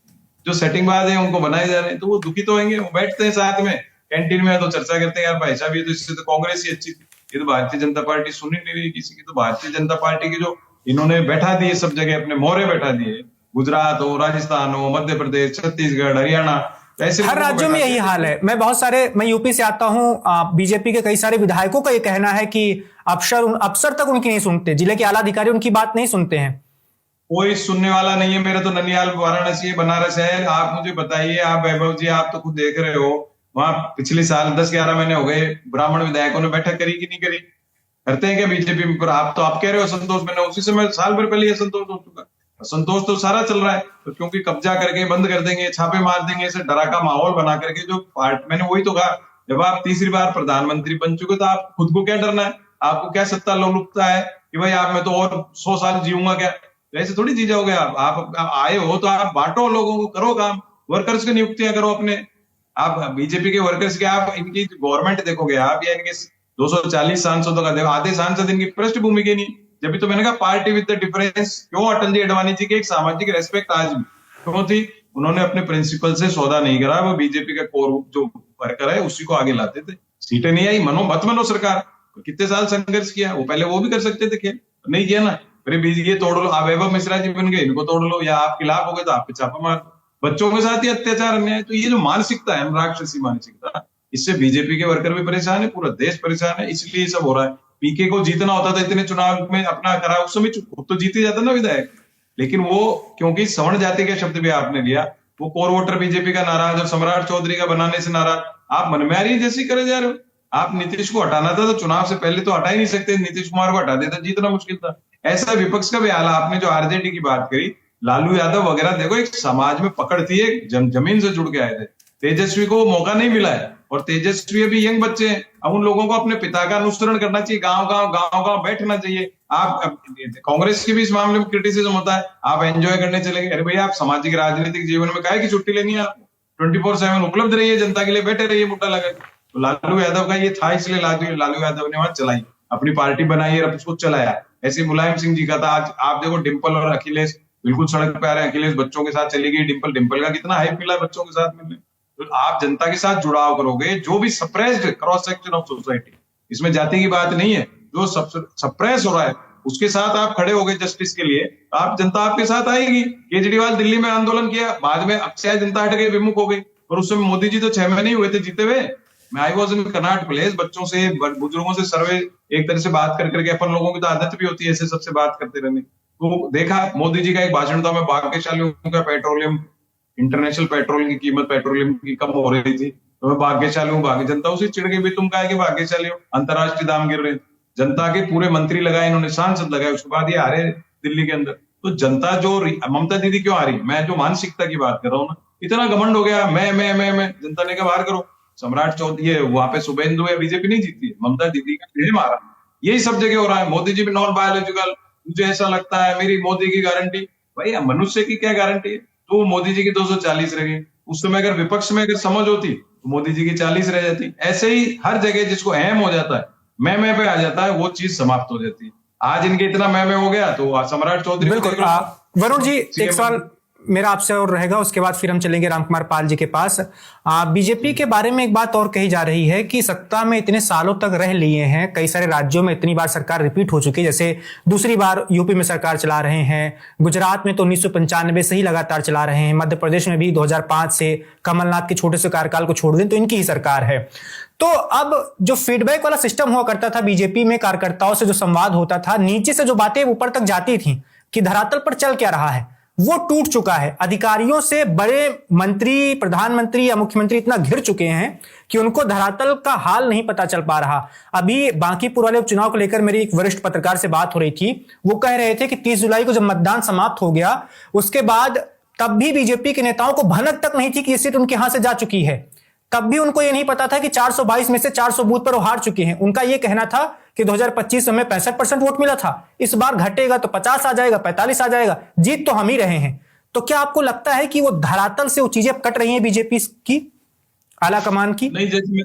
जो सेटिंगबाज है उनको बनाए जा रहे हैं, तो वो दुखी तो होंगे। वो बैठते हैं साथ में कैंटीन में तो चर्चा करते हैं, यार भाई साहब ये तो इससे तो कांग्रेस ही अच्छी थी, ये तो भारतीय जनता पार्टी सुन ही नहीं रही किसी की। तो भारतीय जनता पार्टी की जो इन्होंने बैठा दिए सब जगह, अपने मोहरे बैठा दिए, गुजरात हो, राजस्थान हो, मध्य प्रदेश, छत्तीसगढ़, हरियाणा, ऐसे हर राज्यों में यही हाल है। मैं यूपी से आता हूं। बीजेपी के कई सारे विधायकों का ये कहना है कि अफसर तक उनकी नहीं सुनते, जिले के आला अधिकारी उनकी बात नहीं सुनते हैं। कोई सुनने वाला नहीं है। मेरा तो ननियाल, वाराणसी, बनारस है। आप मुझे बताइए, आप वैभव जी आप तो खुद देख रहे हो, वहां पिछले साल 10-11 महीने हो गए, ब्राह्मण विधायकों ने बैठक करी कि नहीं करी? करते हैं क्या बीजेपी में? पर आप कह रहे हो संतोष, मैंने उसी समय साल भर पहले संतोष हो चुका। संतोष तो सारा चल रहा है, तो क्योंकि कब्जा करके बंद कर देंगे, छापे मार देंगे, ऐसे डरा का माहौल बना करके जो मैंने वही तो कहा, जब आप तीसरी बार प्रधानमंत्री बन चुके तो आप खुद को क्या डरना है? आपको क्या सत्ता लोलुपता है कि भाई आप मैं तो और 100 साल जीऊंगा क्या? ऐसे थोड़ी चीज हो गया। आप आए हो तो आप बांटो, लोगों को करो काम, वर्कर्स की नियुक्तियां करो अपने। आप बीजेपी के वर्कर्स के, आप इनकी गवर्नमेंट देखोगे आप, या इनके 240 सांसदों का देखो, आधे सांसद इनकी पृष्ठभूमि के नहीं। जब भी तो मैंने कहा पार्टी विद द डिफरेंस। क्यों अटल जी अडवाणी जी की एक सामाजिक रेस्पेक्ट आज भी क्यों थी? उन्होंने अपने प्रिंसिपल से सौदा नहीं करा, वो बीजेपी का कोर जो वर्कर है उसी को आगे लाते थे। सीटें नहीं आई, मत मनो सरकार, कितने साल संघर्ष किया, वो पहले वो भी कर सकते थे, खेल नहीं किया ना। अरे ये तोड़ लो, आप वैभव मिश्रा जी बन गए, इनको तोड़ लो, या आप खिलाफ हो गए तो आप पे छापा मार दो। बच्चों के साथ ही अत्याचार अन्याय। तो ये जो मानसिकता है, राक्षसी मानसिकता, इससे बीजेपी के वर्कर भी परेशान है, पूरा देश परेशान है। इसलिए सब हो रहा है। पीके को जीतना होता था, इतने चुनाव में अपना करा, उस समय तो जीते जाता ना विधायक, लेकिन वो क्योंकि सवर्ण जाति का शब्द भी आपने लिया, वो कोर वोटर बीजेपी का नाराज और सम्राट चौधरी का बनाने से नाराज। आप मनम्यारी जैसी करे जा रहे हो। आप नीतीश को हटाना था तो चुनाव से पहले तो हटा ही नहीं सकते, नीतीश कुमार को हटा देता, जीतना मुश्किल था। ऐसा विपक्ष का भी हाल। आपने जो आरजेडी की बात करी, लालू यादव वगैरह देखो एक समाज में पकड़ थी, एक जमीन से जुड़ के आए थे। तेजस्वी को वो मौका नहीं मिला है, और तेजस्वी अभी यंग बच्चे हैं। अब उन लोगों को अपने पिता का अनुसरण करना चाहिए, गांव बैठना चाहिए। आप कांग्रेस की भी इस मामले में क्रिटिसिज्म होता है, आप एंजॉय करने चले गए। अरे भैया, आप सामाजिक राजनीतिक जीवन में काहे की छुट्टी लेनी है आपको? 24/7 उपलब्ध रहिए, जनता के लिए बैठे रहिए मुद्दा लगा के। तो लालू यादव का ये था, इसलिए लालू यादव ने वहां चलाई, अपनी पार्टी बनाई और उसको चलाया। ऐसे मुलायम सिंह जी का था। आज आप देखो डिंपल और अखिलेश बिल्कुल सड़क पे आ रहे हैं। अखिलेश बच्चों के साथ चली गई, डिंपल का कितना हाइप मिला है बच्चों के साथ मिलने। तो आप जनता के साथ जुड़ाव करोगे, जो भी suppressed cross section of society, इसमें जाति की बात नहीं है, जो सप्रेस हो रहा है उसके साथ आप खड़े हो गए जस्टिस के लिए, आप जनता आपके साथ आएगी। केजरीवाल दिल्ली में आंदोलन किया, बाद में अक्षय जनता हट गई, विमुख हो गई, और उस समय मोदी जी तो 6 महीने ही हुए थे जीते हुए। मैं I was in Connaught place, बच्चों से बुजुर्गों से सर्वे एक तरह से बात कर करके, अपन लोगों की तो आदत भी होती है ऐसे सबसे बात करते रहने। तो देखा मोदी जी का एक भाषण था, मैं भाग्यशाली हूँ, पेट्रोलियम इंटरनेशनल पेट्रोल की कीमत पेट्रोलियम की कम हो रही थी, तो मैं भाग्यशाली हूँ। भाग्य जनता उसी चिढ़ गई भी, तुम कहा कि भाग्यशाली हो, अंतरराष्ट्रीय दाम गिर रहे। जनता के पूरे मंत्री लगाए इन्होंने, सांसद लगाए, उसके बाद ये आ रहे दिल्ली के अंदर। तो जनता जो ममता दीदी क्यों आ रही, मैं जो मानसिकता की बात कर रहा हूँ ना, इतना घमंड हो गया, मैं जनता ने कहा बाहर करो। सम्राट चौधरी है वहां पे, शुभेंदु है, बीजेपी नहीं जीती है, ममता दीदी का ढेर मारा। यही सब जगह हो रहा है। मोदी जी भी नॉन बायोलॉजिकल, मुझे ऐसा लगता है, मेरी मोदी की गारंटी। भाई मनुष्य की क्या गारंटी है? तो मोदी जी की 240 रह गई। उस समय अगर विपक्ष में अगर समझ होती तो मोदी जी की 40 रह जाती। ऐसे ही हर जगह जिसको अहम हो जाता है, मैं पे आ जाता है, वो चीज समाप्त हो जाती है। आज इनके इतना मैं हो गया तो सम्राट चौधरी। बिल्कुल। वरुण जी, एक सवाल मेरा आपसे और रहेगा, उसके बाद फिर हम चलेंगे रामकुमार पाल जी के पास। बीजेपी के बारे में एक बात और कही जा रही है कि सत्ता में इतने सालों तक रह लिए हैं, कई सारे राज्यों में इतनी बार सरकार रिपीट हो चुकी है, जैसे दूसरी बार यूपी में सरकार चला रहे हैं, गुजरात में तो 1995 से ही लगातार चला रहे हैं, मध्य प्रदेश में भी 2005 से, कमलनाथ के छोटे से कार्यकाल को छोड़ दें तो इनकी ही सरकार है। तो अब जो फीडबैक वाला सिस्टम हुआ करता था बीजेपी में, कार्यकर्ताओं से जो संवाद होता था, नीचे से जो बातें ऊपर तक जाती थी कि धरातल पर चल क्या रहा है, वो टूट चुका है। अधिकारियों से बड़े मंत्री, प्रधानमंत्री या मुख्यमंत्री इतना घिर चुके हैं कि उनको धरातल का हाल नहीं पता चल पा रहा। अभी बांकीपुर वाले उपचुनाव को लेकर मेरी एक वरिष्ठ पत्रकार से बात हो रही थी, वो कह रहे थे कि 30 जुलाई को जब मतदान समाप्त हो गया, उसके बाद तब भी बीजेपी के नेताओं को भनक तक नहीं थी कि ये सीट उनके हाथ से जा चुकी है। तब भी उनको ये नहीं पता था कि 422 में से 400 बूथ पर वो हार चुके हैं। उनका ये कहना था कि 2025 में 65% वोट मिला था, इस बार घटेगा तो 50 आ जाएगा, 45 आ जाएगा, जीत तो हम ही रहे हैं। तो क्या आपको लगता है कि वो धरातल से वो चीजें कट रही हैं बीजेपी की, आला कमान की? नहीं, जैसे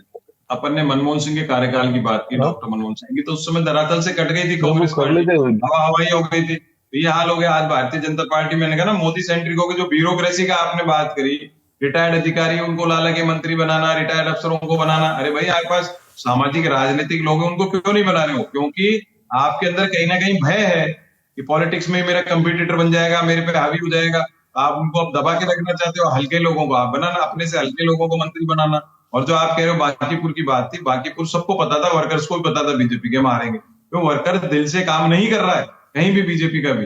अपन ने मनमोहन सिंह के कार्यकाल की बात की, डॉक्टर मनमोहन सिंह की, तो उस समय धरातल से कट गई थी कांग्रेस, हवा हवाई हो गई थी। तो ये हाल हो गया आज भारतीय जनता पार्टी। मैंने कहा ना, मोदी सेंट्रिक हो गई, जो ब्यूरोक्रेसी का आपने बात करी, रिटायर्ड अधिकारी उनको ला के मंत्री बनाना, रिटायर्ड अफसरों को बनाना। अरे भाई, आपके पास सामाजिक राजनीतिक लोग हैं, उनको क्यों नहीं बना रहे हो? क्योंकि आपके अंदर कहीं ना कहीं भय है कि पॉलिटिक्स में मेरा कंपटीटर बन जाएगा, मेरे पे हावी हो जाएगा। आप उनको अब दबा के रखना चाहते हो, हल्के लोगों को आप बनाना, अपने से हल्के लोगों को मंत्री बनाना। और जो आप कह रहे हो बांकीपुर की बात थी, बांकीपुर सबको पता था, वर्कर्स को भी पता था बीजेपी के मारेंगे, तो वर्कर दिल से काम नहीं कर रहा है कहीं भी बीजेपी का भी।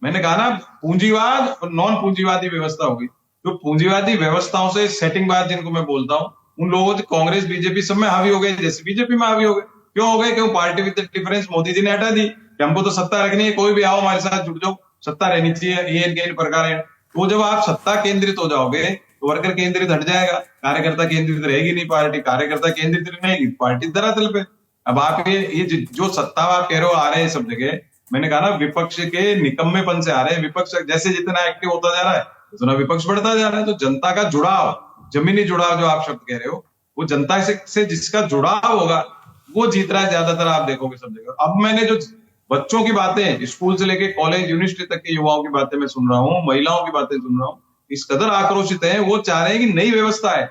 मैंने कहा ना, पूंजीवाद और नॉन पूंजीवादी व्यवस्था होगी। जो पूंजीवादी व्यवस्थाओं से सेटिंगबाज जिनको मैं बोलता हूँ, उन लोगों से कांग्रेस बीजेपी सब में हावी हो गए, जैसे बीजेपी में हावी हो गए। क्यों हो गए? क्यों? Party with difference Modi ji ने हटा दी कि हमको तो सत्ता रखनी है, कोई भी आओ हमारे साथ जुड़ जाओ, सत्ता रहनी चाहिए, ये प्रकार है। तो जब आप सत्ता केंद्रित हो जाओगे तो वर्कर केंद्रित हट जाएगा, कार्यकर्ता केंद्रित रहेगी नहीं पार्टी, कार्यकर्ता केंद्रित रहेगी पार्टी धरातल पे। अब आप ये जो सत्ता आप कह रहे हो आ रहे हैं सब जगह, मैंने कहा ना, विपक्ष के निकम्मेपन से आ रहे हैं। विपक्ष जैसे जितना एक्टिव होता जा रहा है उतना विपक्ष बढ़ता जा रहा है। तो जनता का जुड़ाव, जमीनी जुड़ाव जो आप शब्द कह रहे हो, वो जनता से जिसका जुड़ाव होगा वो जीत रहा है ज्यादातर, आप देखोगे सब जगह। अब मैंने जो बच्चों की बातें, स्कूल से लेके कॉलेज यूनिवर्सिटी तक के युवाओं की बातें मैं सुन रहा हूँ, महिलाओं की बातें सुन रहा हूँ, इस कदर आक्रोशित है। वो चाह रहे हैं कि नई व्यवस्था है,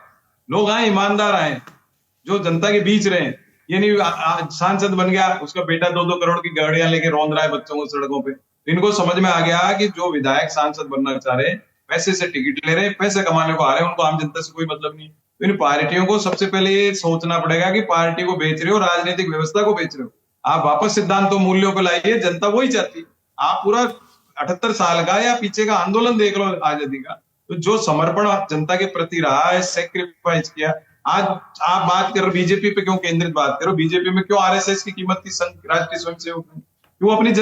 लोग आए, ईमानदार आए, जो जनता के बीच रहे। ये नहीं सांसद बन गया, उसका बेटा 2-2 करोड़ की गाड़ियां लेके रौंद रहा है बच्चों को सड़कों पे। इनको समझ में आ गया कि जो विधायक सांसद बनना चाह रहे हैं, पैसे से टिकट ले रहे हैं, पैसे कमाने को आ रहे हैं, उनको आम जनता से कोई मतलब नहीं। तो इन पार्टियों को सबसे पहले ये सोचना पड़ेगा कि पार्टी को बेच रहे हो, राजनीतिक व्यवस्था को बेच रहे हो। आप वापस सिद्धांतों मूल्यों को लाइए, जनता वही चाहती। आप पूरा 78 साल का या पीछे का आंदोलन देख लो आजादी का, तो जो समर्पण जनता के प्रति रहा है, सेक्रीफाइस किया। आज आप बात कर रहे हो बीजेपी पे, क्यों केंद्रित बात करो? बीजेपी में क्यों आरएसएस की कीमत थी? राष्ट्रीय स्वयंसेवक क्यों अपनी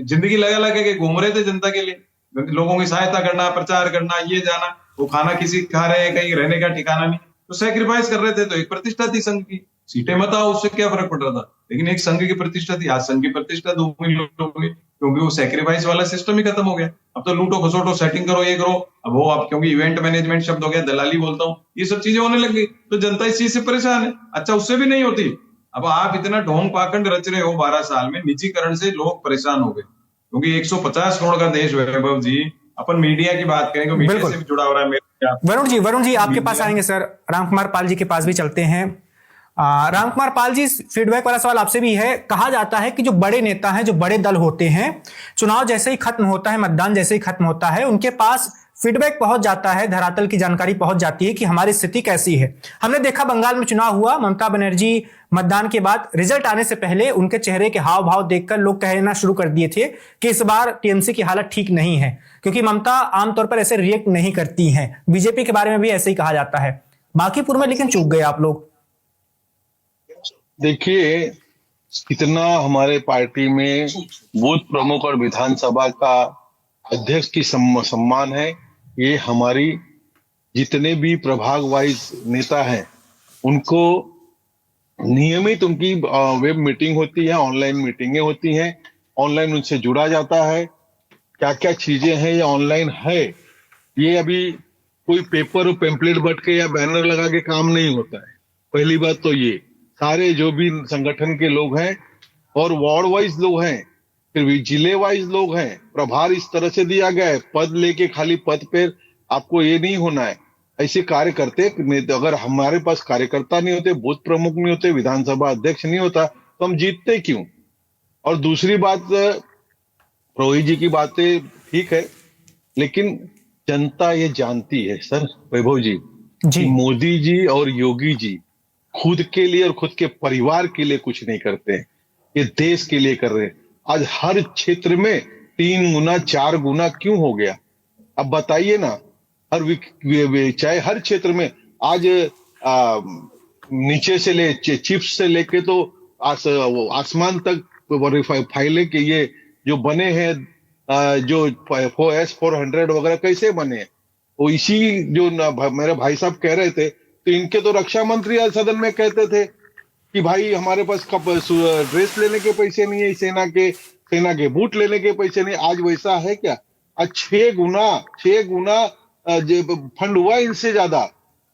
जिंदगी लगा लगा के घूम रहे थे जनता के लिए? लोगों की सहायता करना, प्रचार करना, ये जाना, वो खाना किसी खा रहे हैं, कहीं रहने का ठिकाना नहीं, तो सेक्रीफाइस कर रहे थे। तो एक प्रतिष्ठा थी संघ की, सीटें मत आओ उससे क्या फर्क पड़ रहा था, लेकिन एक संघ की प्रतिष्ठा थी। आज संघ की प्रतिष्ठा धूमिल हो गई, क्योंकि वो सेक्रीफाइस वाला सिस्टम ही खत्म हो गया। अब तो लूटो खसोटो, सेटिंग करो, ये करो। अब वो, अब क्योंकि इवेंट मैनेजमेंट शब्द हो गया, दलाली बोलता हूँ, ये सब चीजें होने लग गई, तो जनता इस चीज से परेशान है। अच्छा, उससे भी नहीं होती। अब आप इतना ढोंग पाखंड रच रहे हो 12 साल में, निजीकरण से लोग परेशान हो गए, क्योंकि 150 करोड़ का देश वैभव जी। अपन मीडिया की बात करेंगे, मीडिया बिल्कुल। से भी जुड़ा हो रहा है मेरा। वरुण जी आपके पास मीडिया- आएंगे सर, रामकुमार पाल जी के पास भी चलते हैं। रामकुमार पाल जी, फीडबैक वाला सवाल आपसे भी है। कहा जाता है कि जो बड़े नेता हैं, जो बड़े दल होते हैं, चुनाव जैसे ही खत्म होता है, मतदान जैसे ही खत्म होता है, उनके पास फीडबैक पहुंच जाता है, धरातल की जानकारी पहुंच जाती है कि हमारी स्थिति कैसी है। हमने देखा बंगाल में चुनाव हुआ, ममता बनर्जी मतदान के बाद रिजल्ट आने से पहले उनके चेहरे के हाव भाव देखकर लोग कहना शुरू कर दिए थे कि इस बार टीएमसी की हालत ठीक नहीं है, क्योंकि ममता आमतौर पर ऐसे रिएक्ट नहीं करती हैं। बीजेपी के बारे में भी ऐसे ही कहा जाता है। बांकीपुर में लेकिन चूक गए आप लोग। देखिए, कितना हमारे पार्टी में बूथ प्रमुख और विधानसभा का अध्यक्ष की सम्मान है। ये हमारी जितने भी प्रभाग वाइज नेता हैं, उनको नियमित उनकी वेब मीटिंग होती है, ऑनलाइन मीटिंगें होती हैं, ऑनलाइन उनसे जुड़ा जाता है। क्या क्या चीजें हैं ये ऑनलाइन है। ये अभी कोई पेपर और पेम्पलेट बट के या बैनर लगा के काम नहीं होता है। पहली बात तो ये, सारे जो भी संगठन के लोग हैं और वार्ड वाइज लोग हैं, फिर भी जिले वाइज लोग हैं, प्रभार इस तरह से दिया गया है, पद लेके खाली पद पे आपको ये नहीं होना है। ऐसे कार्य करते, अगर हमारे पास कार्यकर्ता नहीं होते, बूथ प्रमुख नहीं होते, विधानसभा अध्यक्ष नहीं होता, तो हम जीतते क्यों। और दूसरी बात, रोहित जी की बातें ठीक है, लेकिन जनता ये जानती है सर, वैभव जी, जी। मोदी जी और योगी जी खुद के लिए और खुद के परिवार के लिए कुछ नहीं करते हैं, ये देश के लिए कर रहे हैं। आज हर क्षेत्र में 3 गुना 4 गुना क्यों हो गया, अब बताइए ना। चाहे हर क्षेत्र में आज नीचे से ले चिप्स से लेके तो आसमान तक फाइलें के ये जो बने हैं, जो S-400 वगैरह कैसे बने, वो इसी जो मेरे भाई साहब कह रहे थे, तो इनके तो रक्षा मंत्री आज सदन में कहते थे कि भाई हमारे पास ड्रेस लेने के पैसे नहीं है, सेना के बूट लेने के पैसे नहीं। आज वैसा है क्या? आज 6 गुना फंड हुआ इनसे ज्यादा।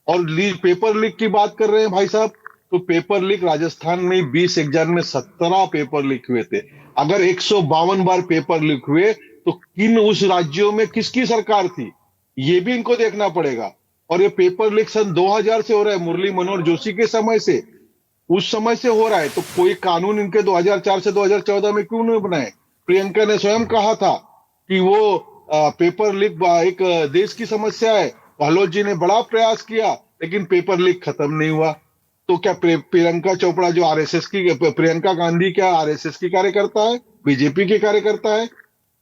और पेपर लीक की बात कर रहे हैं भाई साहब, तो पेपर लीक राजस्थान में 20 एग्जाम में 17 पेपर लीक हुए थे। अगर 152 बार पेपर लीक हुए तो किन उस राज्यों में किसकी सरकार थी, ये भी इनको देखना पड़ेगा। और ये पेपर लीक सन 2000 से हो रहा है, मुरली मनोहर जोशी के समय से, उस समय से हो रहा है। तो कोई कानून इनके 2004 से 2014 में क्यों नहीं बनाए? प्रियंका ने स्वयं कहा था कि वो पेपर लीक एक देश की समस्या है। गहलोत जी ने बड़ा प्रयास किया, लेकिन पेपर लीक खत्म नहीं हुआ। तो क्या प्रियंका चोपड़ा जो आरएसएस की, प्रियंका गांधी क्या आरएसएस की कार्यकर्ता है, बीजेपी के कार्यकर्ता है?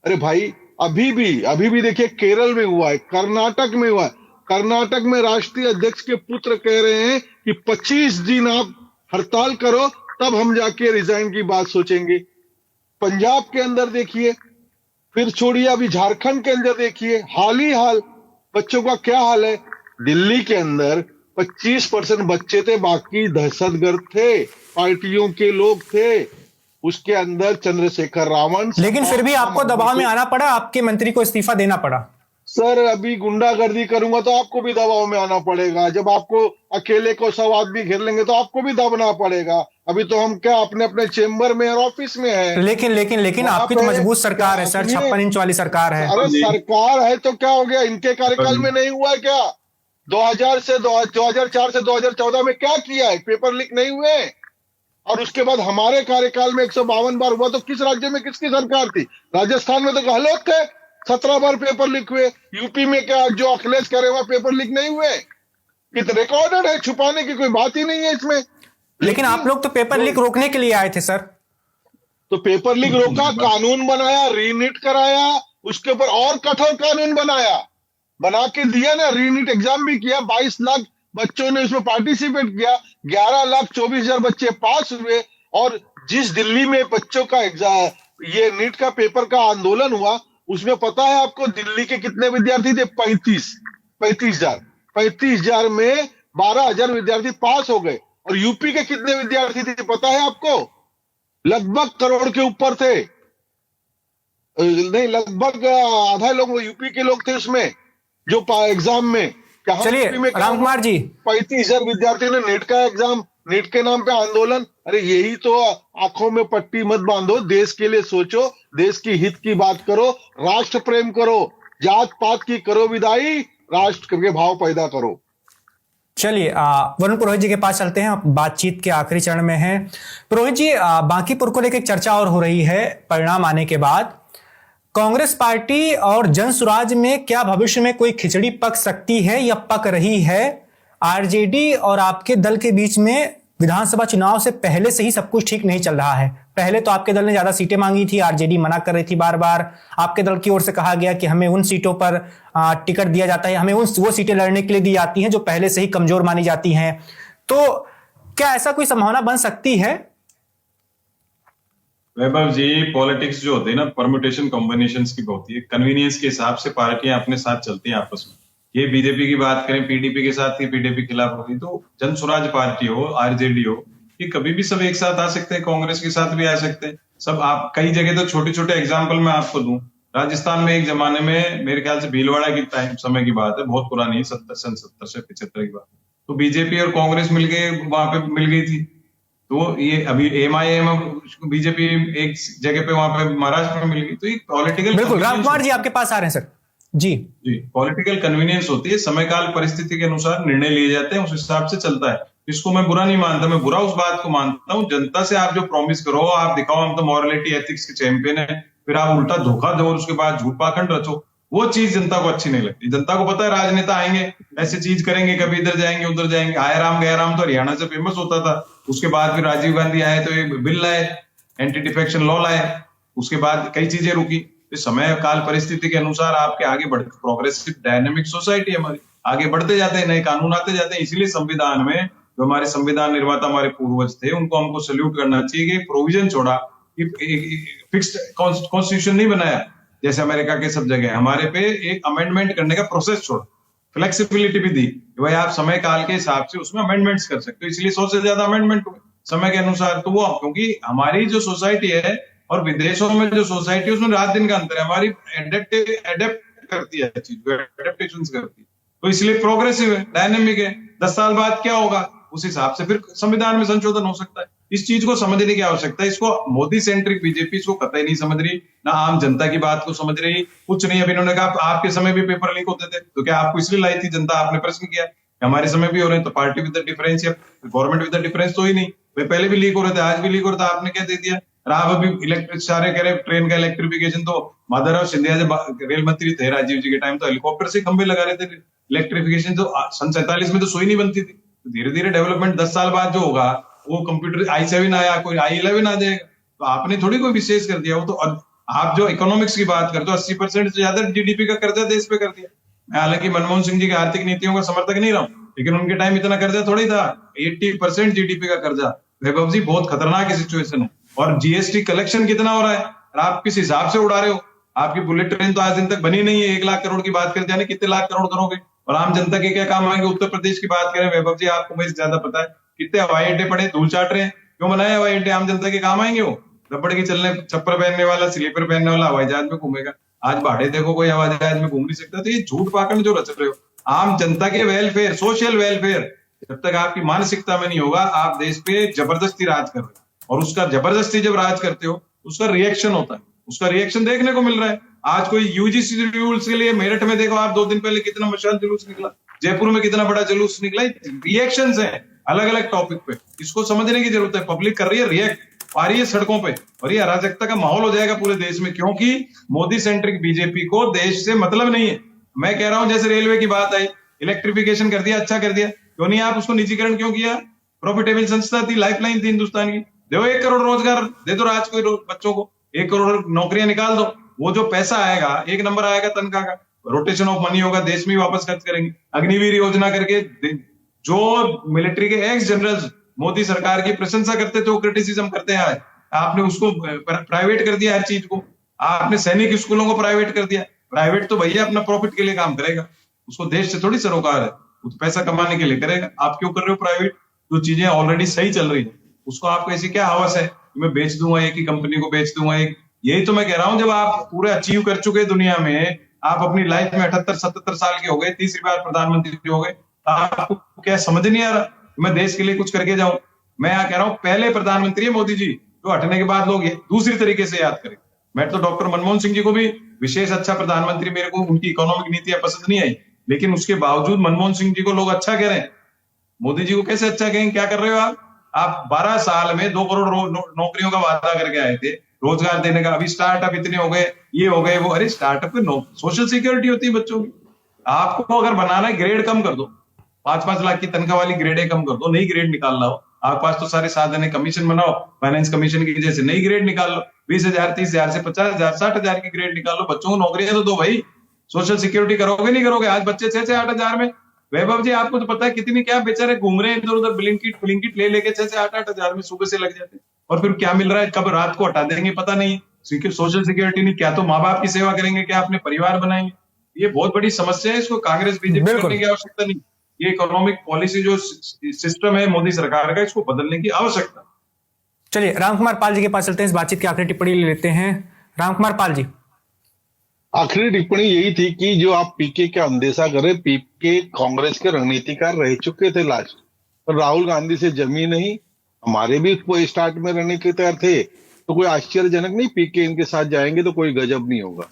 अरे भाई, अभी भी देखिए, केरल में हुआ है, कर्नाटक में हुआ है। कर्नाटक में राष्ट्रीय अध्यक्ष के पुत्र कह रहे हैं कि 25 दिन आप हड़ताल करो, तब हम जाके रिजाइन की बात सोचेंगे। पंजाब के अंदर देखिए, फिर छोड़िए अभी झारखंड के अंदर देखिए, हाल बच्चों का क्या हाल है। दिल्ली के अंदर 25% बच्चे थे, बाकी दहशतगर्द थे, पार्टियों के लोग थे। उसके अंदर चंद्रशेखर रावण, लेकिन फिर भी आपको दबाव में आना पड़ा, आपके मंत्री को इस्तीफा देना पड़ा। सर अभी गुंडागर्दी करूंगा तो आपको भी दबाव में आना पड़ेगा। जब आपको अकेले को 100 आदमी घेर लेंगे तो आपको भी दबना पड़ेगा। अभी तो हम क्या अपने चेंबर में और ऑफिस में है। लेकिन आपकी तो मजबूत सरकार है सर, 56 इंच वाली सरकार है। अरे सरकार है तो क्या हो गया, इनके कार्यकाल में नहीं हुआ क्या? 2004 से 2014 में क्या किया है? पेपर लीक नहीं हुए। और उसके बाद हमारे कार्यकाल में 152 बार हुआ, तो किस राज्य में किसकी सरकार थी? राजस्थान में तो गहलोत थे, 17 बार पेपर लीक हुए। यूपी में क्या जो अखिलेश करे वहां पेपर लीक नहीं हुए? इतना रिकॉर्डेड है, छुपाने की कोई बात ही नहीं है इसमें। लेकिन आप लोग तो पेपर लीक रोकने के लिए आए थे सर। तो पेपर लीक रोका, कानून बनाया, रीनीट कराया, उसके ऊपर और कठोर कानून बना के दिया ना। रीनीट एग्जाम भी किया, 22 लाख बच्चों ने उसमें पार्टिसिपेट किया, 11,24,000 बच्चे पास हुए। और जिस दिल्ली में बच्चों का एग्जाम, ये नीट का पेपर का आंदोलन हुआ, उसमें पता है आपको दिल्ली के कितने विद्यार्थी थे? 35,000। 35,000 में 12,000 विद्यार्थी पास हो गए। और यूपी के कितने विद्यार्थी थे पता है आपको? लगभग करोड़ के ऊपर थे। नहीं, लगभग आधा लोग यूपी के लोग थे उसमें जो एग्जाम में। चलिए राम कुमार जी, 35,000 विद्यार्थियों ने नेट का एग्जाम, नेट के नाम पे आंदोलन। अरे यही तो, आंखों में पट्टी मत बांधो, देश के लिए सोचो, देश की हित की बात करो, राष्ट्र प्रेम करो, जात पात की करो विदाई, राष्ट्र के भाव पैदा करो। चलिए वरुण पुरोहित जी के पास चलते हैं, बातचीत के आखिरी चरण में हैं। पुरोहित जी, बांकीपुर को लेकर एक चर्चा और हो रही है परिणाम आने के बाद। कांग्रेस पार्टी और जनसुराज में क्या भविष्य में कोई खिचड़ी पक सकती है या पक रही है? आरजेडी और आपके दल के बीच में विधानसभा चुनाव से पहले से ही सब कुछ ठीक नहीं चल रहा है। पहले तो आपके दल ने ज्यादा सीटें मांगी थी, आरजेडी मना कर रही थी बार बार। आपके दल की ओर से कहा गया कि हमें उन सीटों पर टिकट दिया जाता है, हमें वो सीटें लड़ने के लिए दी जाती हैं जो पहले से ही कमजोर मानी जाती हैं। तो क्या ऐसा कोई संभावना बन सकती है? वैभव जी, पॉलिटिक्स जो होती है ना, परम्यूटेशन कॉम्बिनेशंस की होती है। कन्वीनियंस के हिसाब से पार्टियां अपने साथ चलती हैं आपस में। ये बीजेपी की बात करें, पीडीपी के साथ थी, पीडीपी खिलाफ होगी, तो जनसुराज पार्टी हो, आरजेडी हो, ये कभी भी सब एक साथ आ सकते हैं, कांग्रेस के साथ भी आ सकते हैं सब। आप कई जगह तो छोटे छोटे एग्जाम्पल मैं आपको दूं। राजस्थान में एक जमाने में, मेरे ख्याल से भीलवाड़ा की टाइम समय की बात है, बहुत पुरानी, 70 से 75 की बात, तो बीजेपी और कांग्रेस मिलके वहां पे मिल गई थी। तो ये अभी एमआईएम बीजेपी एक जगह पे वहां पे महाराष्ट्र में मिल गई। तो ये पॉलिटिकल, बिल्कुल राम कुमार जी आपके पास आ रहे हैं सर जी। पॉलिटिकल कन्वीनियंस होती है, समय काल परिस्थिति के अनुसार निर्णय लिए जाते हैं, उस हिसाब से चलता है। इसको मैं बुरा नहीं मानता, मैं बुरा उस बात को मानता हूँ, जनता से आप जो प्रॉमिस करो, आप दिखाओ हम तो मॉरलिटी एथिक्स के चैंपियन है, फिर आप उल्टा धोखा दो और उसके बाद झूठ पाखंड रचो, वो चीज जनता को अच्छी नहीं लगती। जनता को पता है राजनेता आएंगे, ऐसे चीज करेंगे, कभी इधर जाएंगे उधर जाएंगे। आया राम गया राम तो हरियाणा से फेमस होता था। उसके बाद फिर राजीव गांधी आए तो एक बिल लाए, एंटी डिफेक्शन लॉ लाए, उसके बाद कई चीजें रुकी। तो समय काल परिस्थिति के अनुसार आपके आगे बढ़, प्रोग्रेसिव डायनेमिक सोसाइटी हमारी, आगे बढ़ते जाते हैं, नए कानून आते जाते हैं। इसीलिए संविधान में जो हमारे संविधान निर्माता हमारे पूर्वज थे, उनको हमको सल्यूट करना चाहिए कि प्रोविजन छोड़ा, फिक्स्ड कॉन्स्टिट्यूशन नहीं बनाया जैसे अमेरिका के सब जगह। हमारे पे एक अमेंडमेंट करने का प्रोसेस छोड़ा, फ्लेक्सिबिलिटी भी दी, भाई आप समय काल के हिसाब से उसमें अमेंडमेंट्स कर सकते हो। इसलिए 100 से ज्यादा अमेंडमेंट हुए समय के अनुसार। तो वो क्योंकि हमारी जो सोसाइटी है और विदेशों में जो सोसाइटी है उसमें रात दिन का अंतर है, हमारी एडेप्ट करती है चीज, एडेप्टेशन करती है, तो इसलिए प्रोग्रेसिव है, डायनेमिक है। 10 साल बाद क्या होगा उस हिसाब से फिर संविधान में संशोधन हो सकता है। इस चीज को समझने की आवश्यकता है। इसको मोदी सेंट्रिक बीजेपी इसको कतई नहीं समझ रही, ना आम जनता की बात को समझ रही, कुछ नहीं। अभी इन्होंने कहा आपके समय भी पेपर लीक होते थे, तो क्या आपको इसलिए लाई थी जनता? आपने प्रश्न किया, हमारे समय भी हो रहे हैं, तो पार्टी विद द डिफरेंस या गवर्नमेंट विद द डिफरेंस तो ही नहीं, वे पहले भी लीक हो रहे थे, आज भी लीक हो रहा था, आपने क्या दे दिया? आप अभी इलेक्ट्रिक सारे कह रहे ट्रेन का इलेक्ट्रिफिकेशन, तो माधवराव सिंधिया जब रेल मंत्री थे राजीव जी के टाइम, तो हेलीकॉप्टर से खंभे लगा रहे थे इलेक्ट्रिफिकेशन। तो सन 47 में तो सुई नहीं बनती थी। धीरे धीरे डेवलपमेंट 10 साल बाद जो होगा, वो कंप्यूटर i7 आया, कोई i11 आ जाएगा, तो आपने थोड़ी कोई विशेष कर दिया। वो तो आप जो इकोनॉमिक्स की बात करते हो, 80% से ज्यादा जीडीपी का कर्जा देश पे कर दिया। मैं हालांकि मनमोहन सिंह जी की आर्थिक नीतियों का समर्थक नहीं रहा हूं, लेकिन उनके टाइम इतना कर्जा थोड़ी था, 80% जीडीपी का कर्जा। वैभव जी, बहुत खतरनाक सिचुएशन है। और जीएसटी कलेक्शन कितना हो रहा है, आप किस हिसाब से उड़ा रहे हो? आपकी बुलेट ट्रेन तो आज दिन तक बनी नहीं है। 1 लाख करोड़ की बात करते हैं, कितने लाख करोड़ करोगे? और आम जनता के क्या काम आएंगे? उत्तर प्रदेश की बात करें वैभव जी, आपको मुझे ज्यादा पता है, कितने हवाई अड्डे पड़े, धूल चाट रहे हैं। क्यों बनाए हवाई अड्डे? आम जनता के काम आएंगे? वो रबड़ की चलने, चप्पल पहनने वाला, स्लीपर पहनने वाला हवाई जहाज में घूमेगा? आज भाड़े देखो, कोई हवाई जहाज में घूम नहीं सकता। तो ये झूठ पाखंड जो रच रहे हो, आम जनता के वेलफेयर, सोशल वेलफेयर, जब तक आपकी मानसिकता में नहीं होगा, आप देश पे जबरदस्ती राज कर रहे हो। और उसका जबरदस्ती जब राज करते हो, उसका रिएक्शन होता है, उसका रिएक्शन देखने को मिल रहा है। आज कोई यूजीसी रूल्स के लिए मेरठ में देखो आप, 2 दिन पहले कितना मशाल जुलूस निकला, जयपुर में कितना बड़ा जुलूस निकला। रिएक्शंस हैं अलग अलग टॉपिक पे, इसको समझने की जरूरत है। पब्लिक कर रही है रिएक्ट, आ रही है सड़कों पे, और ये अराजकता का माहौल हो जाएगा पूरे देश में, क्योंकि मोदी सेंट्रिक बीजेपी को देश से मतलब नहीं है। मैं कह रहा हूं, जैसे रेलवे की बात आई, इलेक्ट्रिफिकेशन कर दिया, अच्छा कर दिया, क्यों नहीं आप उसको निजीकरण क्यों किया? प्रॉफिटेबल संस्था थी, लाइफलाइन थी हिंदुस्तान की। दो 1 करोड़ रोजगार दे दो आज कोई बच्चों को, 1 करोड़ नौकरियां निकाल दो। वो जो पैसा आएगा, 1 नंबर आएगा तनख्वाह का, रोटेशन ऑफ मनी होगा, देश में वापस खर्च करेंगे। अग्निवीर योजना करके जो मिलिट्री के एक्स जनरल्स मोदी सरकार की प्रशंसा करते थे, वो क्रिटिसिज्म करते हैं आज। आपने उसको प्राइवेट कर दिया हर चीज को। आपने सैनिक स्कूलों को प्राइवेट कर दिया। प्राइवेट तो भैया अपना प्रॉफिट के लिए काम करेगा, उसको देश से थोड़ी सरोकार है, वो तो पैसा कमाने के लिए करेगा। आप क्यों कर रहे हो प्राइवेट? जो चीजें ऑलरेडी सही चल रही है उसको आपको ऐसी क्या हवस है मैं बेच दूंगा, एक ही कंपनी को बेच दूंगा एक। यही तो मैं कह रहा हूं, जब आप पूरे अचीव कर चुके दुनिया में, आप अपनी लाइफ में 78-77 साल के हो गए, तीसरी बार प्रधानमंत्री हो गए, आपको क्या समझ नहीं आ रहा मैं देश के लिए कुछ करके जाऊं? मैं यहाँ कह रहा हूं पहले प्रधानमंत्री है मोदी जी, जो हटने के बाद लोग दूसरी तरीके से याद करें। मैं तो डॉक्टर मनमोहन सिंह जी को भी विशेष अच्छा प्रधानमंत्री, मेरे को उनकी इकोनॉमिक नीतियां पसंद नहीं आई, लेकिन उसके बावजूद मनमोहन सिंह जी को लोग अच्छा कह रहे हैं। मोदी जी को कैसे अच्छा कहेंगे? क्या कर रहे हो आप 12 साल में 2 करोड़ नौकरियों का वादा करके आए थे, रोजगार देने का। अभी स्टार्टअप इतने हो गए, ये हो गए वो। अरे स्टार्टअप में सोशल सिक्योरिटी होती है बच्चों की। आपको अगर बनाना है ग्रेड कम कर दो, 5-5 लाख की तनख्वाह वाली ग्रेडें कम कर दो, नई ग्रेड निकाल लाओ। आपके पास तो सारे साधन है, कमीशन बनाओ, फाइनेंस कमीशन की जैसे नई ग्रेड निकाल लो, 20,000 30,000 से 50,000 60,000 की ग्रेड निकाल लो। बच्चों को नौकरियां तो दो भाई। सोशल सिक्योरिटी करोगे नहीं करोगे? आज बच्चे 6-8 हजार में, वैभव जी आपको तो पता है कितनी क्या बेचारे घूम रहे हैं इधर उधर, ब्लिंकिट ले लेके 6-8 हजार में सुबह से लग जाते हैं। और फिर क्या मिल रहा है, कब रात को हटा देंगे पता नहीं। सोशल सिक्योरिटी नहीं, क्या तो माँ बाप की सेवा करेंगे, क्या अपने परिवार बनाएंगे? ये बहुत बड़ी समस्या है, इसको कांग्रेस बीजेपी करने की आवश्यकता नहीं। ये इकोनॉमिक पॉलिसी जो सिस्टम है मोदी सरकार का, इसको बदलने की आवश्यकता। चलिए रामकुमार पाल जी के पास चलते हैं, इस बातचीत की आखिरी टिप्पणी ले लेते हैं। रामकुमार पाल जी, आखिरी टिप्पणी यही थी कि जो आप पीके का अंदेशा कर रहे, पीके कांग्रेस के रणनीतिकार रह चुके थे लास्ट, पर राहुल गांधी से जमी नहीं। हमारे भी कोई स्टार्ट में रहने के तैयार थे, तो कोई आश्चर्यजनक नहीं, पीके इनके साथ जाएंगे तो कोई गजब नहीं होगा।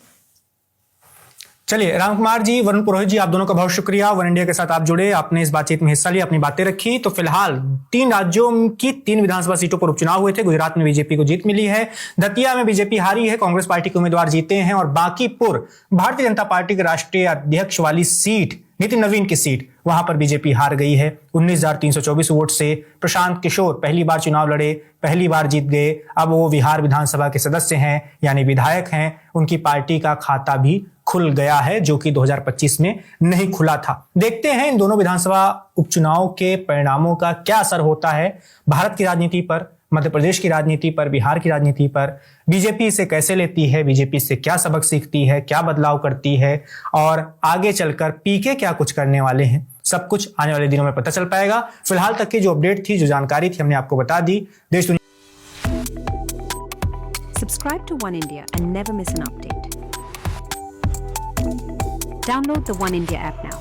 चलिए रामकुमार जी, वरुण पुरोहित जी, आप दोनों का बहुत शुक्रिया। वन इंडिया के साथ आप जुड़े, आपने इस बातचीत में हिस्सा लिया, अपनी बातें रखी। तो फिलहाल 3 राज्यों की 3 विधानसभा सीटों पर उपचुनाव हुए थे। गुजरात में बीजेपी को जीत मिली है, दतिया में बीजेपी हारी है, कांग्रेस पार्टी के उम्मीदवार जीते हैं, और बांकीपुर भारतीय जनता पार्टी के राष्ट्रीय अध्यक्ष वाली सीट, नितिन नवीन की सीट, वहां पर बीजेपी हार गई है। 19,324 वोट से प्रशांत किशोर पहली बार चुनाव लड़े, पहली बार जीत गए। अब वो बिहार विधानसभा के सदस्य हैं, यानी विधायक हैं। उनकी पार्टी का खाता भी खुल गया है, जो कि 2025 में नहीं खुला था। देखते हैं इन दोनों विधानसभा उपचुनाव के परिणामों का क्या असर होता है भारत की राजनीति पर, मध्य प्रदेश की राजनीति पर, बिहार की राजनीति पर। बीजेपी इसे कैसे लेती है, बीजेपी से क्या सबक सीखती है, क्या बदलाव करती है, और आगे चलकर पीके क्या कुछ करने वाले हैं, सब कुछ आने वाले दिनों में पता चल पाएगा। फिलहाल तक की जो अपडेट थी, जो जानकारी थी, हमने आपको बता दी। देश दुनिया Subscribe to One India and never miss an update. Download the One India app now.